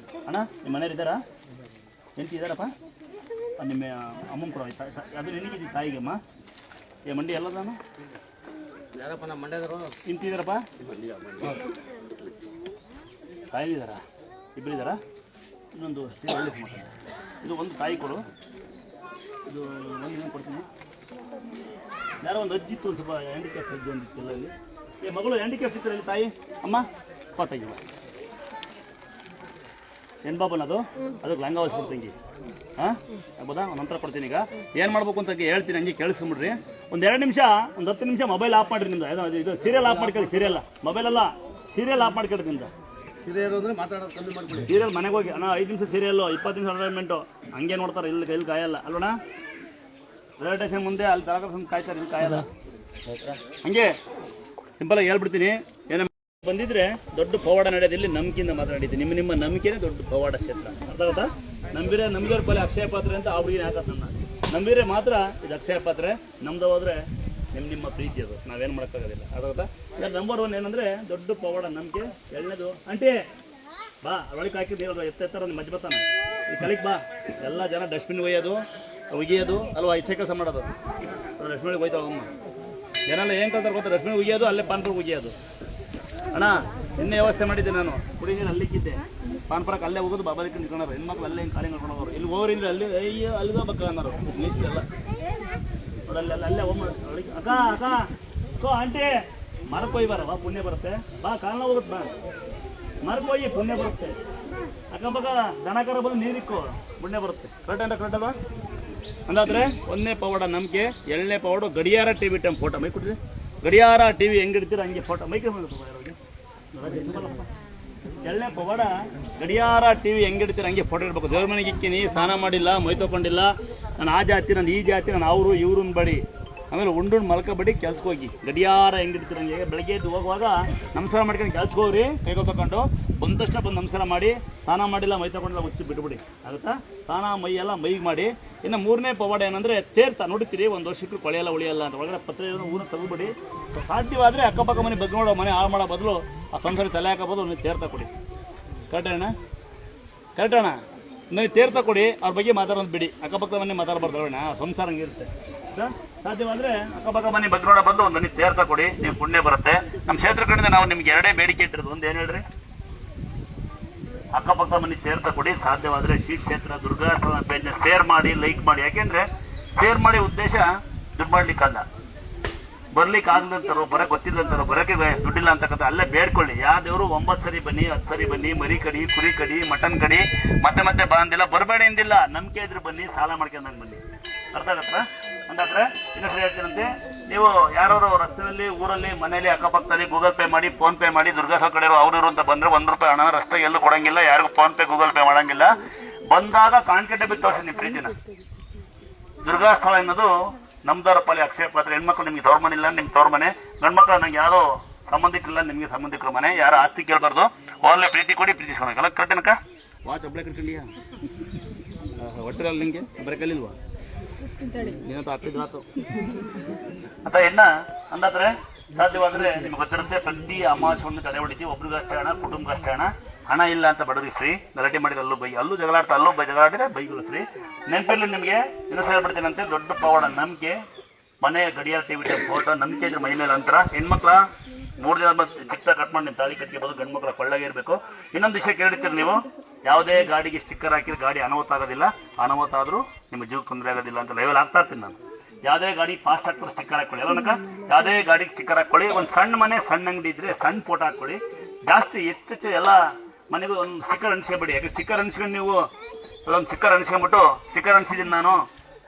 ಅಣ್ಣ? ನಿಮ್ಮ ಮನೇಲಿ ಇದ್ದಾರಾ? ಎಂತಿ ಇದ್ದಾರಪ್ಪ? ನಿಮ್ಮ ಅಮ್ಮನ ಕೂಡ ಅದು ನಿನಗಿದ್ದೀವಿ ತಾಯಿಗೆಮ್ಮ. ಮಂಡಿ ಎಲ್ಲದಾನು ಯಾರಪ್ಪ? ನಮ್ಮ ಮಂಡ್ಯದವರು. ನಿಂತಿದ್ದಾರಪ್ಪ? ತಾಯಿ ಇದ್ದಾರಾ? ಇಬ್ಬರು ಇದ್ದಾರಾ? ಇನ್ನೊಂದು ಒಳ್ಳೆ ಮಾತಾಡ. ಇದು ಒಂದು ತಾಯಿ ಕೊಡು, ಇದು ಒಂದು ಕೊಡ್ತೀನಿ. ಯಾರೋ ಒಂದು ಅಜ್ಜಿ ಇತ್ತು, ಸ್ವಲ್ಪ ಹ್ಯಾಂಡಿಕ್ಯಾಪ್ ಅಜ್ಜಿ ಒಂದಿತ್ತು ಎಲ್ಲ ಇಲ್ಲಿ. ಮಗಳು ಹ್ಯಾಂಡಿಕ್ಯಾಪ್ ಇತ್ತು ಇಲ್ಲಿ ತಾಯಿ. ಅಮ್ಮ ಪಾತಾಗಿಲ್ಲ ಏನು ಬಾಬನ್ ಅದು ಲಂಗ ಹೊಲಿಸ್ಬಿಡ್ತೀನಿ ಹಾಂ ಆಗ್ಬೋದಾ ನಂತರ ಕೊಡ್ತೀನಿ. ಈಗ ಏನು ಮಾಡ್ಬೇಕು ಅಂತ ಹೇಳ್ತೀನಿ, ಹಂಗೆ ಕೇಳಿಸ್ಕೊಂಬಿಡ್ರಿ. ಒಂದು 2 ನಿಮಿಷ, ಒಂದು 10 ನಿಮಿಷ ಮೊಬೈಲ್ ಆಫ್ ಮಾಡಿರಿ. ನಿಮ್ದು ಇದು ಸೀರಿಯಲ್ ಆಫ್ ಮಾಡ್ಕೊಳ್ಳಿ. ಸೀರಿಯಲ್ ಮೊಬೈಲಲ್ಲ, ಸೀರಿಯಲ್ ಆಫ್ ಮಾಡ್ಕೊಳ್ಳಿ. ನಿಮ್ದು ಸೀರಿಯಲ್ ಅಂದರೆ ಮಾತಾಡೋದು ಕಮ್ಮಿ ಮಾಡ್ಕೊಳ್ಳಿ. ಸೀರಿಯಲ್ ಮನೆಗೆ ಹೋಗಿ ಅಣ್ಣ 5 ನಿಮಿಷ ಸೀರಿಯಲ್ಲು, 20 ನಿಮಿಷ ಎಂಟರ್ಟೈನ್ಮೆಂಟು ಹಂಗೆ ನೋಡ್ತಾರೆ. ಇಲ್ಲಿ ಕಾಯಲ್ಲ ಅಲ್ವಣ, ರೈಲ್ವೆ ಸ್ಟೇಷನ್ ಮುಂದೆ ಅಲ್ಲಿ ತರಕಾರಿ ಕಾಯ್ತಾರೆ, ಇಲ್ಲಿ ಕಾಯಲ್ಲ. ಹಂಗೆ ಸಿಂಪಲಾಗಿ ಹೇಳ್ಬಿಡ್ತೀನಿ. ಏನೋ ಬಂದಿದ್ರೆ ದೊಡ್ಡ ಪವಾಡ ನಡೆಯೋದಿಲ್ಲ, ನಂಬಿಕೆಯಿಂದ ಮಾತ್ರ ನಡೀತೀನಿ. ನಿಮ್ಮ ನಂಬಿಕೆನೇ ದೊಡ್ಡ ಪವಾಡ ಕ್ಷೇತ್ರ. ಅರ್ಥ ಆಗುತ್ತಾ? ನಂಬಿರೋರ ಪಲ್ಲೆ ಅಕ್ಷಯ ಪಾತ್ರೆ ಅಂತ ಆ ಹುಡುಗಿನ ಹಾಕತ್ ನನ್ನ. ನಂಬಿದ್ರೆ ಮಾತ್ರ ಇದು ಅಕ್ಷಯ ಪಾತ್ರೆ, ನಮ್ದು ಹೋದ್ರೆ ನಿಮ್ಮ ಪ್ರೀತಿ ಅದು, ನಾವೇನು ಮಾಡೋಕ್ಕಾಗೋದಿಲ್ಲ. ಅದಾಗುತ್ತಾ? ನಂಬರ್ 1 ಏನಂದರೆ ದೊಡ್ಡ ಪವಾಡ ನಂಬಿಕೆ. 2ನೇದು ಅಂಟಿ ಬಾ ಒಳಗೆ ಹಾಕಿದ್ದು ಎತ್ತರ ಮಜ್ಜ ಬರ್ತಾನೆ ಈ ಕಲಿಗೆ ಬಾ. ಎಲ್ಲ ಜನ ಡಸ್ಟ್ಬಿನ್ ಒಯ್ಯೋದು ಅಲ್ವಾ, ಇಚ್ಛೆ ಕೆಲಸ ಮಾಡೋದು. ಡಸ್ಟ್ಬಿನ್ಗೆ ಹೋಯ್ತಾವಮ್ಮ ಜನ ಎಲ್ಲ ಏನು ಕಲ್ತಾರೆ ಗೊತ್ತಾ? ಡಸ್ಟ್ಬಿನ್ ಒಯ್ಯೋದು, ಅಲ್ಲೇ ಪಾನ್ಪುರ ಒಯ್ಯೋದು. ಅಣ್ಣ ಇನ್ನೇ ವ್ಯವಸ್ಥೆ ಮಾಡಿದ್ದೆ ನಾನು, ಕುಡಿ ನೀರು ಅಲ್ಲಿಕ್ಕಿದ್ದೆ. ಪಾನ್ಪುರಕ್ಕೆ ಅಲ್ಲೇ ಹೋಗೋದು, ಬಾಬಾಲಿಕ್ಕೆ ನಿಂತ್ಕೊಂಡ್ರು ಹೆಣ್ಮಕ್ಳು ಅಲ್ಲೇ ಹಿಂಗೆ ಕಾಲಿ ಮಾಡ್ಕೊಂಡು ಹೋಗೋರು. ಇಲ್ಲಿ ಹೋಗ್ರಿ ಅಂದ್ರೆ ಅಲ್ಲಿ ಅಯ್ಯೋ ಅಲ್ಲಿಗೆ ಬಕ್ಕ ಅನ್ನೋರು ಲೀಸ್ಟ್ ಎಲ್ಲ ಅಲ್ಲೇ ಹೋಗಿ ಅಕ್ಕ ಅಕ್ಕ ಸೊ ಆಂಟಿ ಮರಕ್ಕೆ ಬರವಾ ಪುಣ್ಯ ಬರುತ್ತೆ. ಬಾ ಕಾರಣ ಹೋಗುತ್ತೆ, ಬಾ ಮರಕ್ಕೆ ಪುಣ್ಯ ಬರುತ್ತೆ. ಅಕ್ಕಪಕ್ಕ ದನಕರ ಬಂದು ನೀರಿಕ್ಕೋ ಪುಣ್ಯ ಬರುತ್ತೆ. ಕರೆಕ್ಟ್ ಅಲ್ವಾ? ಅಂದಾದ್ರೆ 1ನೇ ಪವಾಡ ನಂಬಿಕೆ, 2ನೇ ಪವಾಡ ಗಡಿಯಾರ ಟಿವಿ ಟೈಮ್ ಫೋಟೋ. ಮೈ ಕೊಡ್ರಿ, ಗಡಿಯಾರ ಟಿವಿ ಹೆಂಗಿಡ್ತೀರ ಹಂಗೆ ಫೋಟೋ ಮೈಕೆ. 2ನೇ ಪವಾಡ ಗಡಿಯಾರ ಟಿವಿ ಹೆಂಗಿಡ್ತೀರ ಹಂಗೆ ಫೋಟೋ ಇಡ್ಬೇಕು. ದೇವ್ರ ಮನೆಗೆ ಇಕ್ಕಿನಿ, ಸ್ನಾನ ಮಾಡಿಲ್ಲ, ಮೈ ತೊಗೊಂಡಿಲ್ಲ, ನಾನು ಆ ಜಾತಿ, ನಾನು ಈ ಜಾತಿ, ನಾನು ಅವರು ಇವ್ರನ್ನ ಬಡಿ, ಆಮೇಲೆ ಉಂಡು ಮಲ್ಕೊಬೇಡಿ, ಕೆಲ್ಸಕ್ಕೆ ಹೋಗಿ. ಗಡಿಯಾರ ಹೆಂಗಿಡ್ತೀರ ಹಂಗೆ ಬೆಳಗ್ಗೆ ಎದ್ದು ಹೋಗುವಾಗ ನಮಸ್ಕಾರ ಮಾಡ್ಕೊಂಡು ಕೆಲ್ಸಕ್ಕೆ ಹೋಗ್ರಿ. ಕೈಗೆ ತಗೊಂಡು ಬಂದ ತಕ್ಷಣ ಬಂದು ನಮಸ್ಕಾರ ಮಾಡಿ, ಸ್ನಾನ ಮಾಡಿಲ್ಲ, ಮೈ ತಗೊಂಡಿಲ್ಲ, ಮುಚ್ಚಿ ಬಿಟ್ಬಿಡಿ. ಆಗುತ್ತಾ? ಸ್ನಾನ ಮೈ ಎಲ್ಲ ಮೈಗೆ ಮಾಡಿ. ಇನ್ನು 3ನೇ ಪವಾಡ ಏನಂದರೆ ತೀರ್ಥ. ನೋಡ್ತೀರಿ 1 ವರ್ಷಕ್ಕೂ ಕೊಳೆಯಲ್ಲ ಉಳಿಯಲ್ಲ ಅಂತ ಒಳಗಡೆ ಪತ್ರ ಊರನ್ನ ತೆಗೆದುಬಿಡಿ. ಸಾಧ್ಯವಾದರೆ ಅಕ್ಕಪಕ್ಕ ಮನೆ ಬಗ್ಗೆ ನೋಡೋ, ಮನೆ ಹಾಳು ಮಾಡೋ ಬದಲು ಆ ಸಂಸಾರಿ ತಲೆ ಹಾಕೋಬೋದು. ನೀವು ತೀರ್ಥ ಕೊಡಿ. ಕರೆಕ್ಟ್ ಅಣ್ಣ? ನೀವು ತೀರ್ಥ ಕೊಡಿ, ಅವ್ರ ಬಗ್ಗೆ ಮಾತಾಡೋದು ಬಿಡಿ. ಅಕ್ಕಪಕ್ಕ ಮನೆ ಮಾತಾಡಬಾರ್ದು ಅಣ್ಣ, ಸಂಸಾರ ಹಂಗಿರುತ್ತೆ. ಸಾಧ್ಯವಾದರೆ ಅಕ್ಕಪಕ್ಕ ಮನೆ ಬಗ್ಗೆ ನೋಡೋ ಬಂದು ಒಂದು ಮನೆ ತೀರ್ಥ ಕೊಡಿ, ನೀವು ಪುಣ್ಯ ಬರುತ್ತೆ. ನಮ್ಮ ಕ್ಷೇತ್ರ ಕಡೆಯಿಂದ ನಾವು ನಿಮ್ಗೆ 2 ಬೇಡಿಕೆ ಇಟ್ಟಿರೋದು. ಒಂದು ಏನು ಹೇಳ್ರಿ, ಅಕ್ಕಪಕ್ಕ ಮನೆ ತೀರ್ಥ ಕೊಡಿ. ಸಾಧ್ಯವಾದರೆ ಶ್ರೀ ಕ್ಷೇತ್ರ ದುರ್ಗಾಸ್ಥಾನ ಪೇಜ್ನ ಶೇರ್ ಮಾಡಿ, ಲೈಕ್ ಮಾಡಿ. ಯಾಕೆಂದ್ರೆ ಶೇರ್ ಮಾಡಿ ಉದ್ದೇಶ ದುಡ್ಡು ಮಾಡ್ಲಿಕ್ಕಲ್ಲ, ಬರ್ಲಿಕ್ಕೆ ಆಗ್ದಂತಾರೋ, ಬರಕ್ಕೆ ಗೊತ್ತಿಲ್ಲಂತಾರೋ, ಬರೋಕ್ಕೆ ದುಡ್ಡಿಲ್ಲ ಅಂತಕ್ಕಂಥ ಅಲ್ಲೇ ಬೇಡ್ಕೊಳ್ಳಿ. ಯಾವ ದೇವರು 9 ಸರಿ ಬನ್ನಿ, 10 ಸರಿ ಬನ್ನಿ, ಮರಿ ಕಡಿ, ಕುರಿ ಕಡಿ, ಮಟನ್ ಕಡಿ, ಮತ್ತೆ ಬಂದಿಲ್ಲ, ಬರಬೇಡ ಎಂದಿಲ್ಲ. ನಂಬಿಕೆ ಇದ್ರೆ ಬನ್ನಿ, ಸಾಲ ಮಾಡ್ಕೊಂಡಂಗೆ ಬನ್ನಿ. ಅರ್ಥ ಆಗತ್ತ? ಅಂದಾದ್ರೆ ಇನ್ನೊಂದು ಹೇಳ್ತೀನಂತೆ, ನೀವು ಯಾರು ರಸ್ತೆಯಲ್ಲಿ, ಊರಲ್ಲಿ, ಮನೆಯಲ್ಲಿ, ಅಕ್ಕಪಕ್ಕದಲ್ಲಿ ಗೂಗಲ್ ಪೇ ಮಾಡಿ, ಫೋನ್ ಪೇ ಮಾಡಿ, ದುರ್ಗಾಸ್ಥಳ ಕಡೆ ಅವರು ಅಂತ ಬಂದ್ರೆ 1 ರೂಪಾಯಿ ಹಣ ರಸ್ತೆಗೆ ಎಲ್ಲೂ ಕೊಡಂಗಿಲ್ಲ, ಯಾರಿಗೂ ಫೋನ್ ಪೇ ಗೂಗಲ್ ಪೇ ಮಾಡಂಗಿಲ್ಲ. ಬಂದಾಗ ಕಾಣ್ಕೆಟ್ಟೆ ಬಿಟ್ಟು ತೋರಿಸಿ ನಿಮ್ಮ ಪ್ರೀತಿನ. ದುರ್ಗಾಸ್ಥಳ ಅನ್ನೋದು ನಮ್ದವರ ಪಾಲಿ ಅಕ್ಷಯ ಪಾತ್ರೆ. ಹೆಣ್ಮಕ್ಳು ನಿಮ್ಗೆ ತವ್ರ ಮನೆ ಇಲ್ಲ, ನಿಮ್ಗೆ ತವ್ರ ಮನೆ. ಗಂಡ್ಮಕ್ಳು ನಂಗೆ ಯಾರೋ ಸಂಬಂಧಿಕರಿಲ್ಲ, ನಿಮಗೆ ಸಂಬಂಧಿಕರ ಮನೆ. ಯಾರು ಆಸ್ತಿ ಕೇಳಬಾರ್ದು, ಒಳ್ಳೆ ಪ್ರೀತಿ ಕೊಡಿ, ಪ್ರೀತಿಸ್ಕೊಳಕಲ್ಲ. ಕರೆಕ್ಟೇನಕ್ಕ? ವಾಚ್ ಒಬ್ಬಳೆ ಕಟ್ಕೊಂಡಿಯಾ? ಹೊಟ್ಟೆಲ್ಲ ನಿಂಗೆ ಬರೀ ಕಲಿಲ್ವಾ? ನೀನಂತ ಹಾಕಿದ್ರಾತು ಅಂತ ಎನ್ನ ಅಂದಾದ್ರೆ. ಸಾಧ್ಯವಾದ್ರೆ ನಿಮ್ಗೆ ಗೊತ್ತಿರುತ್ತೆ, ಪ್ರತಿ ಅಮಾವಾಸ್ಯವನ್ನು ತಡೆ ಹೊಡಿತೀವಿ. ಒಬ್ರಿಗಷ್ಟೇ ಹಣ, ಕುಟುಂಬಕ್ಕಷ್ಟೇ ಹಣ. ಹಣ ಇಲ್ಲ ಅಂತ ಬಡದಿಸ್ರಿ, ಗಲಾಟೆ ಮಾಡಿದ್ರೆ ಅಲ್ಲೂ ಬೈ, ಅಲ್ಲೂ ಜಗಳಾಡ್ತಾ ಅಲ್ಲೂ ಜಗಳಾಡಿದ್ರೆ ಬೈಗಳಿಸ್ರಿ. ನೆನಪಿರ್ಲಿ ನಿಮಗೆ, ಇನ್ನೂ ಹೇಳ್ಬಿಡ್ತೀನಂತೆ, ದೊಡ್ಡ ಪವಾಡ ನಂಬಿಕೆ. ಮನೆ ಗಡಿಯಾರ ಟಿವಿ ಟೈಮ್ ಫೋಟೋ. ನಂಬಿಕೆ ಇದ್ರೆ ಮೈ ಮೇಲೆ ಅಂತರ. ಹೆಣ್ಮಕ್ಳ 3 ದಿನ ಚಿಕ್ಕ ಕಟ್ ಮಾಡಿ ನಿಮ್ಮ ತಾಳಿ ಕಟ್ಕೋಬೋದು. ಗಂಡು ಮಕ್ಕಳ ಕೊಳ್ಳಾಗೆ ಇರಬೇಕು. ಇನ್ನೊಂದು ವಿಷಯ ಕೇಳಿರ್ತೀರಿ ನೀವು, ಯಾವುದೇ ಗಾಡಿಗೆ ಸ್ಟಿಕ್ಕರ್ ಹಾಕಿದ್ರೆ ಗಾಡಿ ಅನಾಹುತ ಆಗೋದಿಲ್ಲ, ಅನಾಹುತ ಆದರೂ ನಿಮ್ಮ ಜೀವಕ್ಕೆ ತೊಂದರೆ ಆಗೋದಿಲ್ಲ ಅಂತ ಲೈವಲ್ಲಿ ಆಗ್ತಾ ಇರ್ತೀನಿ ನಾನು. ಯಾವುದೇ ಗಾಡಿ ಫಾಸ್ಟ್ ಆಗ್ತಾರೆ ಸ್ಟಿಕ್ಕರ್ ಹಾಕೊಳ್ಳಿ. ಎಲ್ಲನಕ ಯಾವುದೇ ಗಾಡಿಗೆ ಸ್ಟಿಕ್ಕರ್ ಹಾಕೊಳ್ಳಿ. ಒಂದು ಸಣ್ಣ ಮನೆ, ಸಣ್ಣ ಅಂಗಡಿ ಇದ್ರೆ ಸಣ್ಣ ಫೋಟೋ ಹಾಕೊಳ್ಳಿ. ಜಾಸ್ತಿ ಹೆಚ್ಚು ಎಲ್ಲ ಮನೆಗೂ ಒಂದು ಸ್ಟಿಕ್ಕರ್ ಅನ್ಸ್ಕೊಬೇಡಿ. ಯಾಕೆ ಸ್ಟಿಕ್ಕರ್ ಅನ್ಸ್ಕೊಂಡು ನೀವು ಒಂದು ಸ್ಟಿಕ್ಕರ್ ಅನ್ಸ್ಕೊಂಡ್ಬಿಟ್ಟು, ಸ್ಟಿಕ್ಕರ್ ಅನ್ಸಿದ್ದೀನಿ ನಾನು,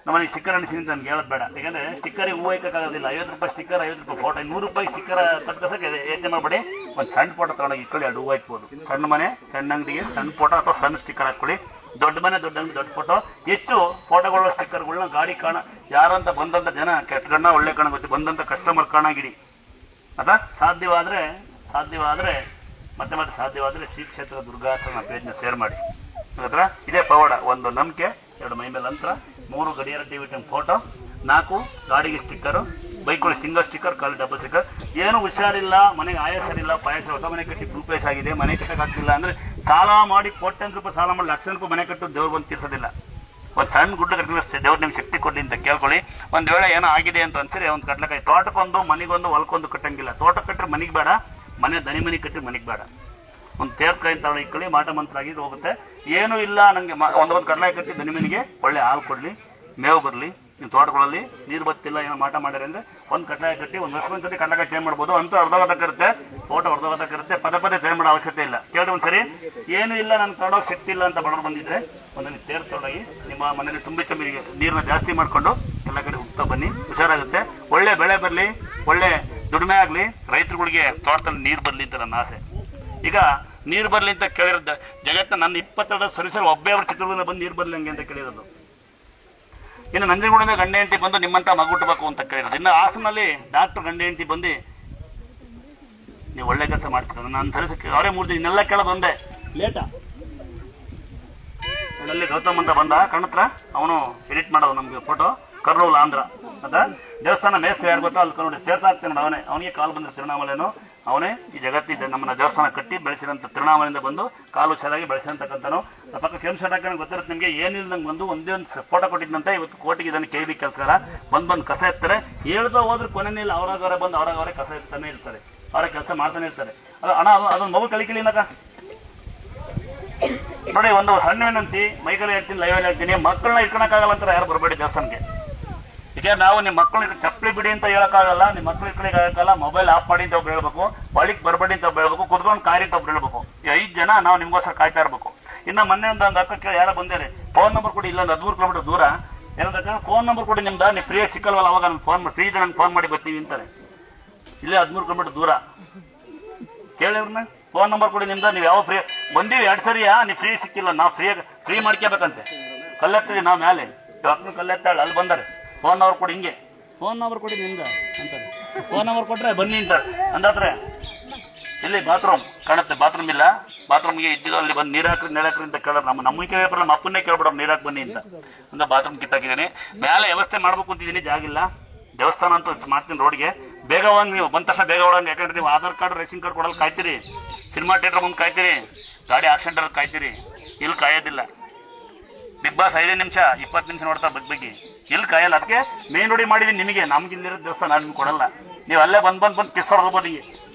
ನಮ್ಮನೆ ಸ್ಟಿಕ್ಕರ್ ಅನ್ಸಿದ್ದೀನಿ ನನಗೆ ಹೇಳೋದು ಬೇಡ. ಯಾಕಂದ್ರೆ ಸ್ಟಿಕ್ಕರಿಗೆ ಹೂವು ಹಾಕೋಕ್ಕಾಗೋದಿಲ್ಲ. 50 ರೂಪಾಯಿ ಸ್ಟಿಕ್ಕರ್, 50 ರೂಪಾಯಿ ಫೋಟೋ, 100 ರೂಪಾಯಿ ಸ್ಟಿಕ್ಕರ್ ಕಟ್ಕೋಸಕ್ಕೆ ಯೋಚನೆ ಮಾಡಬೇಡಿ. ಒಂದು ಸಣ್ಣ ಫೋಟೋ ತಗೊಂಡೋಗಿ ಇಟ್ಕೊಳ್ಳಿ, 2 ಹೂವು ಹಾಕ್ಬೋದು. ಸಣ್ಣ ಮನೆ, ಸಣ್ಣ ಅಂಗಡಿಗೆ ಸಣ್ಣ ಫೋಟೋ ಅಥವಾ ಸಣ್ಣ ಸ್ಟಿಕ್ಕರ್ ಹಾಕೊಳ್ಳಿ. ದೊಡ್ಡ ಮನೆ, ದೊಡ್ಡ ಅಂಗಡಿ, ದೊಡ್ಡ ಫೋಟೋ. ಹೆಚ್ಚು ಫೋಟೋಗಳ ಸ್ಟಿಕ್ಕರ್ಗಳನ್ನ ಗಾಡಿ ಕಾಣ, ಯಾರಂತ ಬಂದಂಥ ಜನ ಕೆಟ್ಟ ಕಣ್ಣ, ಒಳ್ಳೆ ಕಣ್ಣ ಗೊತ್ತಿ, ಬಂದಂಥ ಕಸ್ಟಮರ್ ಕಾಣಾಗಿಡಿ. ಅಥವಾ ಸಾಧ್ಯವಾದರೆ ಮತ್ತೆ ಸಾಧ್ಯವಾದರೆ ಶ್ರೀ ಕ್ಷೇತ್ರ ದುರ್ಗಾಸ್ಥಾನ ಪೇಜ್ನ ಶೇರ್ ಮಾಡಿ. ಹತ್ರ ಇದೇ ಪವಾಡ. 1 ನಂಬಿಕೆ, 2 ಮೈ ಮೇಲೆ ಅಂತರ, 3 ಗಡಿಯಾರ ಟಿವಿ ಟೈಮ್ ಫೋಟೋ, 4 ಗಾಡಿಗೆ ಸ್ಟಿಕ್ಕರು, ಬೈಕ್ಗಳು ಸಿಂಗಲ್ ಸ್ಟಿಕ್ಕರ್, ಕಾಲು ಡಬಲ್ ಸ್ಟಿಕ್ಕರ್. ಏನು ಹುಷಾರಿಲ್ಲ, ಮನೆಗೆ ಆಯಾಸರಿಲ್ಲ, ಪಾಯಸ, ಹೊಸ ಮನೆ ಕಟ್ಟಿ ರೂಪೇಶ್ ಆಗಿದೆ, ಮನೆ ಕಟ್ಟಕ್ಕಾಗ್ತಿಲ್ಲ ಅಂದರೆ ಸಾಲ ಮಾಡಿ ಕೋಟ್ಯಾಂತರ ರೂಪಾಯಿ ಸಾಲ ಮಾಡಿ ಲಕ್ಷ ರೂಪಾಯಿ ಮನೆ ಕಟ್ಟು ದೇವ್ರು ಬಂದು ತೀರ್ಸೋದಿಲ್ಲ. ಒಂದು ಸಣ್ಣ ಗುಡ್ಡ ಕಟ್ಟಿದ್ರೆ ದೇವ್ರು ನಿಮ್ಗೆ ಶಕ್ತಿ ಕೊಡಲಿ ಅಂತ ಕೇಳ್ಕೊಳ್ಳಿ. ಒಂದು ವೇಳೆ ಏನೋ ಆಗಿದೆ ಅಂತ ಅನ್ಸರಿ ಒಂದು ಕಟ್ಲಕಾಯಿ. ತೋಟಕ್ಕೊಂದು, ಮನೆಗೊಂದು, ಹೊಲಕ್ಕೊಂದು ಕಟ್ಟಂಗಿಲ್ಲ. ತೋಟ ಕಟ್ಟರೆ ಮನೆಗೆ ಬೇಡ, ಮನೆ ದನಿ ಮನೆ ಕಟ್ಟರೆ ಮನೆಗೆ ಬೇಡ. ಒಂದು ತೇರ್ಕಾಯಿ ತಗೊಂಡು ಇಟ್ಕೊಳ್ಳಿ, ಮಾಟ ಮಂತ್ರ ಆಗಿದ್ದು ಹೋಗುತ್ತೆ. ಏನೂ ಇಲ್ಲ ನನಗೆ ಒಂದು ಕಡಲಾಯಿ ಕಟ್ಟಿ ದನಿ ಮನೆಗೆ ಒಳ್ಳೆ ಹಾಲು ಕೊಡಲಿ, ಮೇವು ಬರಲಿ, ನಿಮ್ಮ ತೋಟಗಳಲ್ಲಿ ನೀರು ಬತ್ತಿಲ್ಲ ಏನೋ ಮಾಟ ಮಾಡ್ಯಾರ ಅಂದರೆ ಒಂದು ಕಡ್ಡಾಯ ಕಟ್ಟಿ ಒಂದು ವರ್ಷ ಒಂದ್ಸತಿ ಕಡ್ಡಾಯ ಚೇಂಜ್ ಮಾಡ್ಬೋದು ಅಂತ ಅರ್ಧವತ್ತಕ್ಕಿರುತ್ತೆ, ಫೋಟೋ ಅರ್ಧವತ್ತಕ್ಕಿರುತ್ತೆ, ಪದೇ ಪದೇ ಚೇಂಜ್ ಮಾಡೋ ಅವಶ್ಯಕತೆ ಇಲ್ಲ. ಕೇಳಿ ಒಂದ್ಸರಿ ಏನೂ ಇಲ್ಲ ನಾನು ತಗೊಂಡೋಗಿ ಶಕ್ತಿ ಇಲ್ಲ ಅಂತ ಬಡವರು ಬಂದಿದ್ರೆ ಒಂದನ್ನು ಸೇರ್ ತೊಗೊಂಡೋಗಿ ನಿಮ್ಮ ಮನೇಲಿ ತುಂಬಿ ನೀರನ್ನ ಜಾಸ್ತಿ ಮಾಡಿಕೊಂಡು ಎಲ್ಲ ಕಡೆ ಹೋಗ್ತಾ ಬನ್ನಿ, ಹುಷಾರಾಗುತ್ತೆ. ಒಳ್ಳೆ ಬೆಳೆ ಬರಲಿ, ಒಳ್ಳೆ ದುಡಿಮೆ ಆಗಲಿ, ರೈತರುಗಳಿಗೆ ತೋಟದಲ್ಲಿ ನೀರು ಬರಲಿ ಅಂತ ನನ್ನ ಆಸೆ. ಈಗ ನೀರು ಬರಲಿ ಅಂತ ಕೇಳಿರೋದು ಜಗತ್ತಿನ ನನ್ನ 22 ಸರಿಸಲು ಒಬ್ಬೇ ಅವ್ರ ಚಿತ್ರದುರ್ಗದಿಂದ ಬಂದು ನೀರು ಬರಲಿ ಹಂಗೆ ಅಂತ ಕೇಳಿರೋದು. ಇನ್ನು ನಂಜನಗೂಡಿಂದ ಗಂಡ ಹೆಂಡತಿ ಬಂದು ನಿಮ್ಮಂತ ಮಗು ಹುಟ್ಟಬೇಕು ಅಂತ ಕೇಳಿರೋದು. ಇನ್ನು ಹಾಸನಲ್ಲಿ ಡಾಕ್ಟರ್ ಗಂಡ ಹೆಂಡತಿ ಬಂದು ನೀವು ಒಳ್ಳೆ ಕೆಲಸ ಮಾಡ್ತೀರ ನಾನು ಸರಿಸಕ್ಕೆ ಅವರೇ 3 ದಿನ ಇನ್ನೆಲ್ಲ ಕೇಳೋದು ಒಂದೇ ಲೇಟಾ. ಅಲ್ಲಿ ಗೌತಮ್ ಅಂತ ಬಂದ ಕಣ್ಣತ್ರ, ಅವನು ಎಡಿಟ್ ಮಾಡೋದು ನಮ್ಗೆ ಫೋಟೋ, ಕರ್ನೂಲ್ ಆಂಧ್ರ ಅದ ದೇವಸ್ಥಾನ ಮೇಸ್ತ್ರಿ ಯಾರು ಗೊತ್ತಾ ಅಲ್ಲಿ ನೋಡಿ ಸೇರ್ತಾ ಆಗ್ತಾನೆ ಅವನಿಗೆ ಕಾಲು ಬಂದ ತಿರುಣಾಮಲೆನು ಅವನೇ ಈ ಜಗತ್ತಿದ್ದ ನಮ್ಮನ್ನ ದೇವಸ್ಥಾನ ಕಟ್ಟಿ ಬೆಳೆಸಿದಂಥ ತಿರುಣಾಮಲೆಯಿಂದ ಬಂದು ಕಾಲು ಚೆನ್ನಾಗಿ ಬೆಳೆಸಿದಂತಕ್ಕಂಥನು. ಪಕ್ಕ ಕೆಂಪು ಶರ್ಟ್ ಹಾಕಿ ಗೊತ್ತಿರುತ್ತೆ ನಿಮಗೆ, ಏನಿಲ್ಲ ನಂಗೆ ಬಂದು ಒಂದೇ ಒಂದು ಫೋಟೋ ಕೊಟ್ಟಿದ್ದಂತೆ ಇವತ್ತು ಕೋಟಿಗೆ ಇದನ್ನು KB ಕೆಲಸಗಾರ ಬಂದು ಕಸ ಎತ್ತಾರೆ. ಹೇಳ್ತಾ ಹೋದ್ರೆ ಕೊನೆಯಲ್ಲಿ ಅವರಾಗವರೇ ಬಂದು ಅವರಾಗವರೇ ಕಸ ಎತ್ತಾನೆ ಇರ್ತಾರೆ, ಅವರ ಕೆಲಸ ಮಾಡ್ತಾನೆ ಇರ್ತಾರೆ. ಅದು ಹಣ ಅದೊಂದು ಮಗು ಕಲಿಕಲಿನಕ ನೋಡಿ. ಒಂದು ಸಣ್ಣ ವಿನಂತಿ, ಮೈಕಲ್ಲಿ ಹೇಳ್ತೀನಿ, ಲೈವಲ್ಲಿ ಹೇಳ್ತೀನಿ, ಮಕ್ಕಳನ್ನ ಇಟ್ಕೊಳಕ್ಕಾಗಲ್ಲ ಅಂತಾರೆ ಯಾರು ಬರಬೇಡಿ ದೇವಸ್ಥಾನಕ್ಕೆ. ಈಗ ನಾವು ನಿಮ್ಮ ಮಕ್ಕಳು ಚಪ್ಪಲಿ ಬಿಡಿ ಅಂತ ಹೇಳಕ್ಕಾಗಲ್ಲ, ನಿಮ್ಮ ಮಕ್ಕಳು ಇಟ್ಕೊಳಿಕ್ಕೆ ಆಗಲ್ಲ, ಮೊಬೈಲ್ ಆಫ್ ಮಾಡಿ ಅಂತ ಒಬ್ರು ಹೇಳ್ಬೇಕು, ಬಳಿಕ್ ಬರಬೇಡಿ ಅಂತ ಒಬ್ರು ಹೇಳ್ಬೇಕು, ಕುತ್ಕೊಂಡು ಕಾರಿ ಅಂತ ಒಬ್ರು ಹೇಳ್ಬೇಕು. 5 ಜನ ನಾವು ನಿಮ್ಗೋಸ್ಕರ ಕಾಯ್ತಾ ಇರ್ಬೇಕು. ಇನ್ನು ಮೊನ್ನೆ ಒಂದು ಅಕ್ಕ ಕೇಳಿ ಯಾರೋ ಬಂದೇರಿ, ಫೋನ್ ನಂಬರ್ ಕೊಡಿ, ಇಲ್ಲೊಂದು 13 ಕಿಲೋಮೀಟರ್ ದೂರ ಏನಂತ ಫೋನ್ ನಂಬರ್ ಕೊಡಿ ನಿಮ್ದು, ನೀವು ಫ್ರೀಯಾಗಿ ಸಿಕ್ಕಲ್ವಲ್ಲ, ಅವಾಗ ನಾನು ಫೋನ್ ಮಾಡಿ ಫ್ರೀ ಇದೆ ನಂಗೆ ಫೋನ್ ಮಾಡಿ ಬರ್ತೀವಿ ಅಂತಾರೆ. ಇಲ್ಲೇ 13 ಕಿಲೋಮೀಟರ್ ದೂರ ಕೇಳಿ ಅವ್ರನ್ನ, ಫೋನ್ ನಂಬರ್ ಕೊಡಿ ನಿಮ್ದು, ನೀವು ಯಾವ ಫ್ರೀ ಬಂದೀವಿ 2 ಸರಿಯಾ, ನೀವು ಫ್ರೀ ಸಿಕ್ಕಿಲ್ಲ, ನಾವು ಫ್ರೀ ಮಾಡ್ಕೋಬೇಕಂತೆ. ಕಲ್ಲೆತ್ತಿದ್ವಿ ನಾವು ಮೇಲೆ ಕಲ್ಲೆತ್ತಾಳೆ ಅಲ್ಲಿ ಬಂದರೆ ಫೋನ್ ನಂಬರ್ ಕೊಡಿ, ಹಿಂಗೆ ಫೋನ್ ನಂಬರ್ ಕೊಡಿ ನಿಮ್ದು ಅಂತಾರೆ. ಫೋನ್ ನಂಬರ್ ಕೊಟ್ರೆ ಬನ್ನಿ ಅಂತಾರೆ. ಅಂದಾದ್ರೆ ಇಲ್ಲಿ ಬಾತ್ರೂಮ್ ಕಾಣುತ್ತೆ, ಬಾತ್ರೂಮ್ ಇಲ್ಲ, ಬಾತ್ರೂಮ್ಗೆ ಇದ್ದಿದ್ದು ಅಲ್ಲಿ ಬಂದು ನೀರಾಕ್ರಿ ಅಂತ ಕೇಳೋರು. ನಮ್ಮ ಕೇಳಲ್ಲ, ನಮ್ಮ ಅಪ್ಪನ್ನೇ ಕೇಳ್ಬಿಡೋ ನೀರಾಕ್ ಬನ್ನಿ ಅಂತ ಬಾತ್ರೂಮ್ ಕಿತ್ತಾಕಿದ್ದೀನಿ. ಮೇಲೆ ವ್ಯವಸ್ಥೆ ಮಾಡ್ಬೇಕು ಅಂತಿದ್ದೀನಿ, ಜಾಗಿಲ್ಲ. ದೇವಸ್ಥಾನ ಅಂತ ಮಾಡ್ತೀನಿ ರೋಡ್ಗೆ. ಬೇಗ ಹೋಗಿ ನೀವು ಬಂದ ತಕ್ಷಣ ಬೇಗ ಹೋಗಂಗೆ, ಯಾಕಂದ್ರೆ ನೀವು ಆಧಾರ್ ಕಾರ್ಡ್ ರೇಷನ್ ಕಾರ್ಡ್ ಕೊಡಲು ಕಾಯ್ತೀರಿ, ಸಿನಿಮಾ ಥಿಯೇಟರ್ ಮುಂದೆ ಕಾಯ್ತೀರಿ, ಗಾಡಿ ಆಕ್ಸಿಡೆಂಟ್ ಕಾಯ್ತೀರಿ. ಇಲ್ಲಿ ಕಾಯೋದಿಲ್ಲ. ಬಿಗ್ ಬಾಸ್ 5 ನಿಮಿಷ 20 ನಿಮಿಷ ನೋಡ್ತಾರೆ ಬಗ್ಗೆ, ಇಲ್ಲಿ ಕಾಯಲ್ಲ. ಅದಕ್ಕೆ ಮೇನ್ ರೋಡಿ ಮಾಡಿದೀನಿ ನಿಮಗೆ, ನಮ್ಗೆ ಇಲ್ಲಿರೋ ದೇವಸ್ಥಾನ ನಾನು ನಿಮ್ಗೆ ಕೊಡಲ್ಲ. ನೀವು ಅಲ್ಲೇ ಬಂದು ಕಿಸ್ ಹೊಡ್ಬೋದು ಹಿಂಗೆ,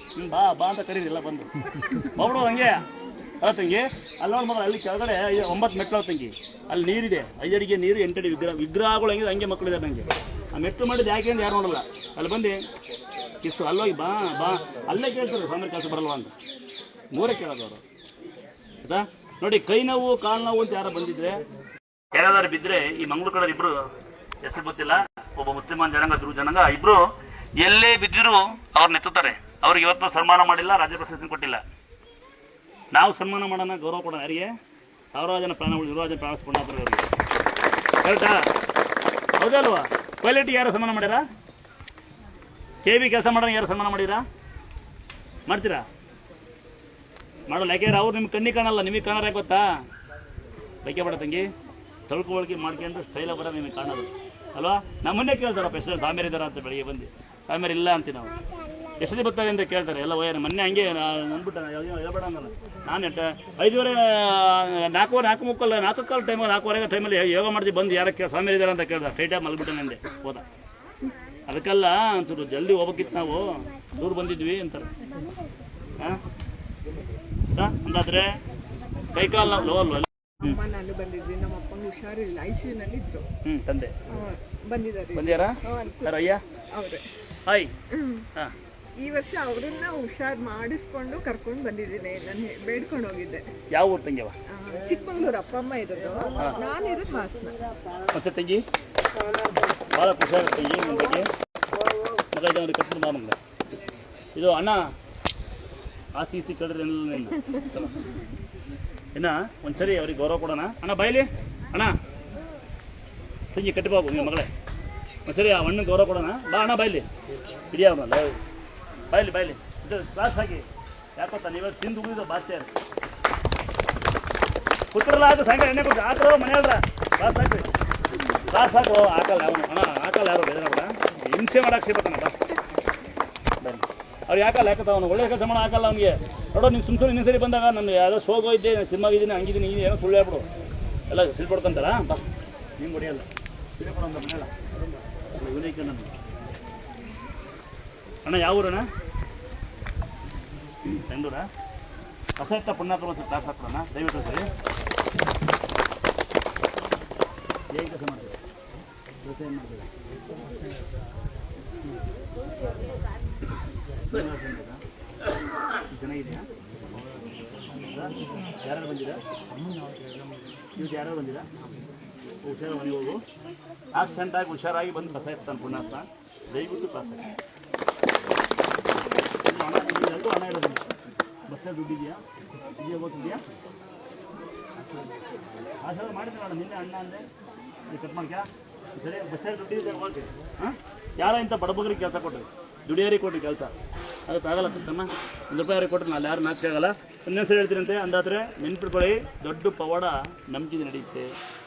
ಬಾ ಅಂತ ಕರೀರಿಲ್ಲ ಬಂದು ಹೋಗ್ಬಿಡೋದು ಹಂಗೆ. ಅಲ್ಲ ತಂಗಿ, ಅಲ್ಲಿ ನೋಡಿ ಮಗ, ಅಲ್ಲಿ ಕೆಳಗಡೆ 9 ಮೆಟ್ಲು ತಂಗಿ, ಅಲ್ಲಿ ನೀರಿದೆ, 5 ಅಡಿಗೆ ನೀರು, 8 ಅಡಿ ವಿಗ್ರಹಗಳು ಹಂಗೆ ಹಂಗೆ ಮಕ್ಕಳಿದೆ ನನಗೆ. ಆ ಮೆಟ್ಲು ಮಾಡಿದ್ದು ಯಾಕೆ ಅಂತ ಯಾರು ನೋಡಲ್ಲ. ಅಲ್ಲಿ ಬಂದು ಕಿಸ್ಸು ಅಲ್ಲೋಗಿ ಬಾ ಅಲ್ಲೇ ಕೇಳ್ತಾರೆ, ಸ್ವಾಮಿ ಕೆಲಸ ಬರಲ್ವಾ ಅಂತ 3 ಕೇಳೋದು ಅವರು. ಆಯ್ತಾ ನೋಡಿ, ಕೈ ನೋವು ಕಾಲು ನೋವು ಅಂತ ಯಾರು ಬಂದಿದ್ರೆ ಯಾರಾದ್ರೂ ಬಿದ್ದರೆ ಈ ಮಂಗಳೂರು ಕಡೆ ಇಬ್ರು ಹೆಸರು ಗೊತ್ತಿಲ್ಲ, ಒಬ್ಬ ಮುಸ್ಲಿಮಾನ್ ಜನಾಂಗ ಧ್ರುವ ಜನಾಂಗ, ಇಬ್ರು ಎಲ್ಲೇ ಬಿದ್ದಿರು ಅವ್ರನ್ನ ಎತ್ತುತ್ತಾರೆ. ಅವ್ರಿಗೆ ಇವತ್ತು ಸನ್ಮಾನ ಮಾಡಿಲ್ಲ, ರಾಜ್ಯ ಪ್ರಶಸ್ತಿ ಕೊಟ್ಟಿಲ್ಲ. ನಾವು ಸನ್ಮಾನ ಮಾಡೋಣ, ಗೌರವ ಕೊಡೋಣ. ಯಾರಿಗೆ? 1000 ಜನ ಪ್ರಾಣಗಳು, 100 ಜನ ಪ್ರಾಣಿಸ್ಕೊಂಡ ಅವ್ರಿಗೆ. ಕರೆಕ್ಟಾ? ಹೌದಲ್ವಾ? ಪೈಲಟ್ಗೆ ಯಾರು ಸನ್ಮಾನ ಮಾಡ್ಯಾರ? KB ಕೆಲಸ ಮಾಡೋಣ ಯಾರು ಸನ್ಮಾನ ಮಾಡಿರಾ? ಮಾಡ್ತೀರಾ? ಮಾಡೋಲ್ಲ. ಯಾಕೆಂದ್ರೆ ಅವ್ರು ನಿಮ್ಗೆ ಕಣ್ಣಿಗೆ ಕಾಣಲ್ಲ, ನಿಮಗೆ ಕಾಣೋರ ಗೊತ್ತಾ? ಬೈಕೆ ಬೇಡ ತಂಗಿ, ತಳ್ಕೊಳ್ಕೆ ಮಾಡ್ಕೊಂಡು ಸ್ಟೈಲ ಬರೋ ನಿಮಗೆ ಕಾಣೋದು ಅಲ್ವಾ? ನಮ್ಮನ್ನೇ ಕೇಳ್ತಾರಪ್ಪ ಎಷ್ಟು ಸಾಮೇರ್ ಇದ್ದಾರ ಅಂತ. ಬೆಳಿಗ್ಗೆ ಬಂದು ಸಾಮೇರ್ ಇಲ್ಲ ಅಂತೀವಿ ನಾವು. ಎಷ್ಟು ದಿನ ಬರ್ತಾರೆ ಅಂತ ಕೇಳ್ತಾರೆ ಎಲ್ಲ. ಮೊನ್ನೆ ಹಂಗೆ ಅಂದ್ಬಿಟ್ಟ ಹೇಳ್ಬೇಡ ಅನ್ನಲ್ಲ. ನಾನು 5:30 4 ಟೈಮಲ್ಲಿ 4:15 ಟೈಮಲ್ಲಿ ಯೋಗ ಮಾಡ್ತೀವಿ. ಬಂದು ಯಾರಕ್ಕೆ ಸಾಮೇರ್ ಇದ್ದಾರೆ ಅಂತ ಕೇಳ್ದ, ಸ್ಟ್ರೈಟಾಗಿ ಮಲ್ಬಿಟ್ಟೆ ನಂದೆ ಹೋದ. ಅದಕ್ಕೆಲ್ಲ ಒಂಚೂರು ಜಲ್ದಿ ಹೋಗ್ಬೇಕಿತ್ತು, ನಾವು ದೂರ ಬಂದಿದ್ವಿ ಅಂತಾರೆ. ಅಂದಾದ್ರೆ ಕೈಕಾಲು ನಾವು ನಾನು ಬಂದಿದ್ವಿ, ನಮ್ಮ ಅಪ್ಪಂಗೆ ಹುಷಾರಿಲ್ಲ, ICUನಲ್ಲಿ ಇದ್ರು. ತಂದೆ ಬಂದಿದ್ದಾರೆ. ಬಂದ್ಯಾರ? ಅಯ್ಯ ಅವ್ರೆ. ಹಾಯ್. ಈ ವರ್ಷ ಅವ್ರನ್ನ ಹುಷಾರ್ ಮಾಡಿಸ್ಕೊಂಡು ಕರ್ಕೊಂಡು ಬಂದಿದ್ದೀನಿ. ನಾನು ಬೇಡ್ಕೊಂಡು ಹೋಗಿದ್ದೆ. ಯಾವ ಊರು ತಂಗಿಯವ? ಚಿಕ್ಕಮಂಗ್ಳೂರು. ಅಪ್ಪ ಅಮ್ಮ ಇರೋದು, ನಾನು ಇರೋದು ಹಾಸನ. ಮತ್ತೆ ತಂಗಿ ಭಾಳ ಖುಷಿ ಆಗುತ್ತೆ ತಂಗಿ ನಿಮ್ಮ ಬಗ್ಗೆ. ಮಗ ಇದ್ದವ್ರಿಗೆ ಕಟ್ಬಿಟ್ಟು ಬಾ ಮಗ. ಇದು ಅಣ್ಣ ಆಸ್ತಿ ಈಸ್ತಿ ಕೇಳಿದ್ರೆ ಇನ್ನ ಒಂದ್ಸರಿ ಅವ್ರಿಗೆ ಗೌರವ ಕೊಡೋಣ. ಅಣ್ಣ ಬಾಯ್ಲಿ, ಅಣ್ಣ ತಂಗಿ ಕಟ್ಟಿಬಾಬು ನಿಮ್ಮ ಮಗಳೇ, ಒಂದ್ಸರಿ ಆ ಅಣ್ಣನ ಗೌರವ ಕೊಡೋಣ. ಬಾ ಅಣ್ಣ ಬಾಯ್ಲಿ, ಹಿಡಿಯ ಅವನಲ್ಲ ಬಾಯ್ಲಿ ಇದು ಕ್ಲಾಸ್ ಹಾಕಿ. ಯಾಕೊತ್ತಾ ನೀವು ತಿಂದು ಉಗಿದ ಬಾಸ್ತಿ ಅದು ಕುತ್ರಲ್ಲ, ಅದು ಸಾಯಂಕಾಲ ಎಣ್ಣೆ ಕೊಟ್ಟು ಹಾಕ್ರೋ ಮನೆ ಹೇಳ್ರ. ಕ್ಲಾಸ್ ಹಾಕು. ಹಾಕಲ್ಲ ಅವನು ಅಣ್ಣ, ಹಾಕಲ್ಲ ಯಾರು ಬೇರೆ ಕೂಡ ಹಿಂಸೆ ಮಾಡಕ್ಕೆ ಸಿಗ್ಬೇಕಣ್ಣ. ಬಾ ಬನ್ನಿ. ಅವ್ರು ಯಾಕಲ್ಲ ಅವನು ಒಳ್ಳೆ ಕೆಲಸ ಮಾಡೋ ಹಾಕಲ್ಲ ಅವ್ನಿಗೆ. ನೋಡೋ ನೀನು ಸುಮ್ಮನೆ ಇನ್ನೊಂದು ಸರಿ ಬಂದಾಗ ನಾನು ಯಾವುದೋ ಶೋಗೋ ಇದ್ದೆ, ಸಿನಿಮಾಗಿದ್ದೀನಿ, ಹಂಗಿದ್ದೀನಿ, ಏನೋ ಸುಳ್ಳು ಹೇಳ್ಬಿಡು, ಎಲ್ಲ ಸಿಲ್ಪಡ್ಕೊಂತಾರ. ಬಾ ನಿಮ್ಗೆ ಹೊಡಿಯಲ್ಲ, ಸಿಲ್ಪಡೋಂತ ಮನೆಯಲ್ಲ ಇವನಿಗೆ ನನ್ನ ಅಣ್ಣ. ಯಾವ ಊರಣ್ಣ? ಬೆಂಗಳೂರಾ? ಕಸ ಇತ್ತ ಪುಣ್ಯಾತ್ಮ ಒಂದು ಕ್ಲಾಸ್ ಹಾಕೋಣ ದಯವಿಟ್ಟು ಸರಿ. ಹೇಗೆ ಕೆಲಸ ಮಾಡ್ತೀವಿ? ಜೊತೆ ಏನು ಮಾಡ್ತೀರಾ? ಚೆನ್ನಾಗಿದೆಯಾ? ಯಾರು ಬಂದಿರಾ? ಇವತ್ತು ಯಾರು ಬಂದಿರಾ? ಹುಷಾರು ಮನೆಗೆ ಹೋಗು. ಆಕ್ಸಿಡೆಂಟ್ ಆಗಿ ಹುಷಾರಾಗಿ ಬಂದು ಬಸ ಇರ್ತಾನೆ ಪುಣ್ಯಾತ್ಮ. ದಯವಿಟ್ಟು ಪಾಸ್ ಆಗಿ ಎಲ್ಲರೂ ಹಣ ಇರೋದಿಲ್ಲ. ಬಸ್ಸಲ್ಲಿ ದುಡ್ಡಿದೆಯಾ? ಇದೆಯಾ ಗೊತ್ತಿದೆಯಾ? ಆಶೀರ್ವಾದ ಮಾಡಿದ್ದೆ ಮೇಡಮ್. ನಿನ್ನೆ ಅಣ್ಣ ಅಂದೆ ಕಟ್ ಮಾಡ್ಕ್ಯಾ ಸರಿ. ಬಸ್ಸಲ್ಲಿ ದುಡ್ಡಿದೆ ಹೋಗಿ. ಹಾಂ, ಯಾರೋ ಇಂಥ ಬಡಬಗ್ರಿಗೆ ಕೆಲಸ ಕೊಟ್ಟರು, ದುಡಿಯೋರಿಗೆ ಕೊಟ್ಟರು ಕೆಲಸ. ಅದಕ್ಕೆ ಆಗಲ್ಲ ತಮ್ಮ. 1 ರೂಪಾಯಿ ಕೊಟ್ಟರು ನಾನು ಯಾರು ನಾಚಿಕೆ ಆಗಲ್ಲ. ಇನ್ನೊಂದ್ಸರಿ ಹೇಳ್ತೀರಂತೆ ಅಂದಾದರೆ ನೆನ್ಪಿಟ್ಕೊಳ್ಳಿ. ದೊಡ್ಡ ಪವಾಡ ನಂಬಿಕೆ ನಡೆಯುತ್ತೆ.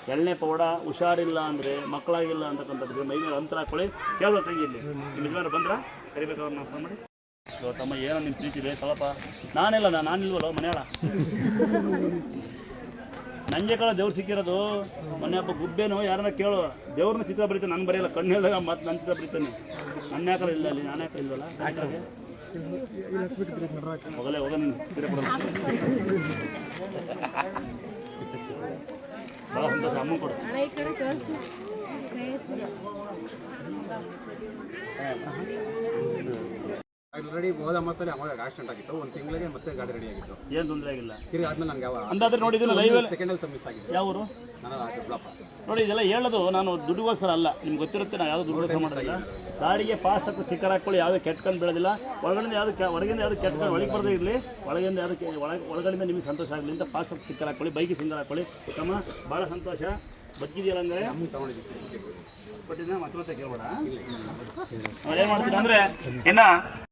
2ನೇ ಪವಾಡ ಹುಷಾರಿಲ್ಲ ಅಂದರೆ, ಮಕ್ಕಳಾಗಿಲ್ಲ ಅಂತಕ್ಕಂಥದ್ದು ಮೈ ಮೇಲೆ ಅಂತರ ಹಾಕೊಳ್ಳಿ. ಕೇಳ್ಬೇಕು ತಂಗಿ ಇಲ್ಲಿ ನಿಮ್ಮ ಯಜಮಾನ ಬಂದ್ರೆ ಕರಿಬೇಕು ಅವ್ರನ್ನ ಫೋನ್ ಮಾಡಿ. ತಮ್ಮ ಏನೋ ನಿಮ್ಮ ಪ್ರೀತಿ ಇದೆ ಸ್ವಲ್ಪ. ನಾನಿಲ್ಲ ನಾನಿಲ್ವಲ್ಲ ಮನೆಯಾಳ. ನನಗೆ ಕಳ ದೇವ್ರು ಸಿಕ್ಕಿರೋದು. ಮೊನ್ನೆ ಹಬ್ಬ ಗುಬ್ಬೇನೋ ಯಾರನ್ನ ಕೇಳು, ದೇವ್ರನ್ನ ಚಿತ್ರ ಬರೀತಾನೆ, ನಾನು ಬರೆಯಲ್ಲ. ಕಣ್ಣು ಹೇಳಿದಾಗ ಮತ್ತೆ ನನ್ನ ಚಿತ್ರ ಬರೀತಾನೆ. ನನ್ನ ಯಾಕಲ್ಲ ಇಲ್ಲ ಅಲ್ಲಿ, ನಾನು ಯಾಕೆ ಇಲ್ವಲ್ಲ. ಹೋಗಲೇ ಹೋಗ ನೀನು ಚಿತ್ರ ಕೊಡೋದು. ಭಾಳ ಸಂತೋಷ. ಅಮ್ಮ ಕೊಡು. ಆಲ್ರೆಡಿ ಹೋದ ಮಾಸಲ್ಲಿ ಅವಾಗ ಆಕ್ಸಿಡೆಂಟ್ ಆಗಿತ್ತು. 1 ತಿಂಗಳಿಗೆ ಮತ್ತೆ ಗಾಡಿ ರೆಡಿ ಆಗಿತ್ತು. ಏನು ತೊಂದರೆ ಆಗಿಲ್ಲ. ತಿರುಗಿ ಆದ್ಮೇಲೆ ನನಗೆ ಯಾವ ಅಂದಾದ್ರೆ ನೋಡಿದ್ದೀನಿ ಲೈವಲ್ಲಿ. ಸೆಕೆಂಡಲ್ಲಿ ಮಿಸ್ ಆಗಿದೆ. ಯಾವ ಊರು? ನಾನು ಡೆವಲಪ್ ನೋಡಿ, ಇದೆಲ್ಲ ಹೇಳೋದು ನಾನು ದುಡ್ಡಿಗೋಸ್ಕರ ಅಲ್ಲ. ನಿಮ್ಗೆ ಗೊತ್ತಿರುತ್ತೆ, ನಾವು ಯಾವುದು ದುಡ್ಡು ಮಾಡೋದಿಲ್ಲ. ಗಾಡಿಗೆ ಫಾಸ್ಟ್ ಹಾಕಿ ಸ್ಟಿಕ್ಕರ್ ಹಾಕೊಳ್ಳಿ. ಯಾವುದೇ ಕೆಟ್ಕೊಂಡು ಬೀಳೋದಿಲ್ಲ. ಹೊರಗಡೆಯಿಂದ ಯಾವುದು ಕೆಟ್ಕೊಂಡು ಒಳಗೆ ಬರದೇ ಇರಲಿ. ಒಳಗಿಂದ ಯಾವುದಕ್ಕೆ ಒಳಗಡೆಯಿಂದ ನಿಮಗೆ ಸಂತೋಷ ಆಗಲಿ ಅಂತ ಫಾಸ್ಟ್ ಹಾಕಿ ಸ್ಟಿಕ್ಕರ್ ಹಾಕೊಳ್ಳಿ. ಬೈಕಿಗೆ ಸಿಂಗಲ್ ಹಾಕೊಳ್ಳಿ. ತಮ್ಮ ಭಾಳ ಸಂತೋಷ. ಬದುಕಿದೆಯಲ್ಲ ಅಂದರೆ ತಗೊಂಡಿದ್ದೀನಿ. ಕೊಟ್ಟಿದ್ದ ಮತ್ತೆ ಕೇಳ್ಬೇಡ. ಏನು ಮಾಡ್ತೀನಿ ಅಂದರೆ ಇನ್ನು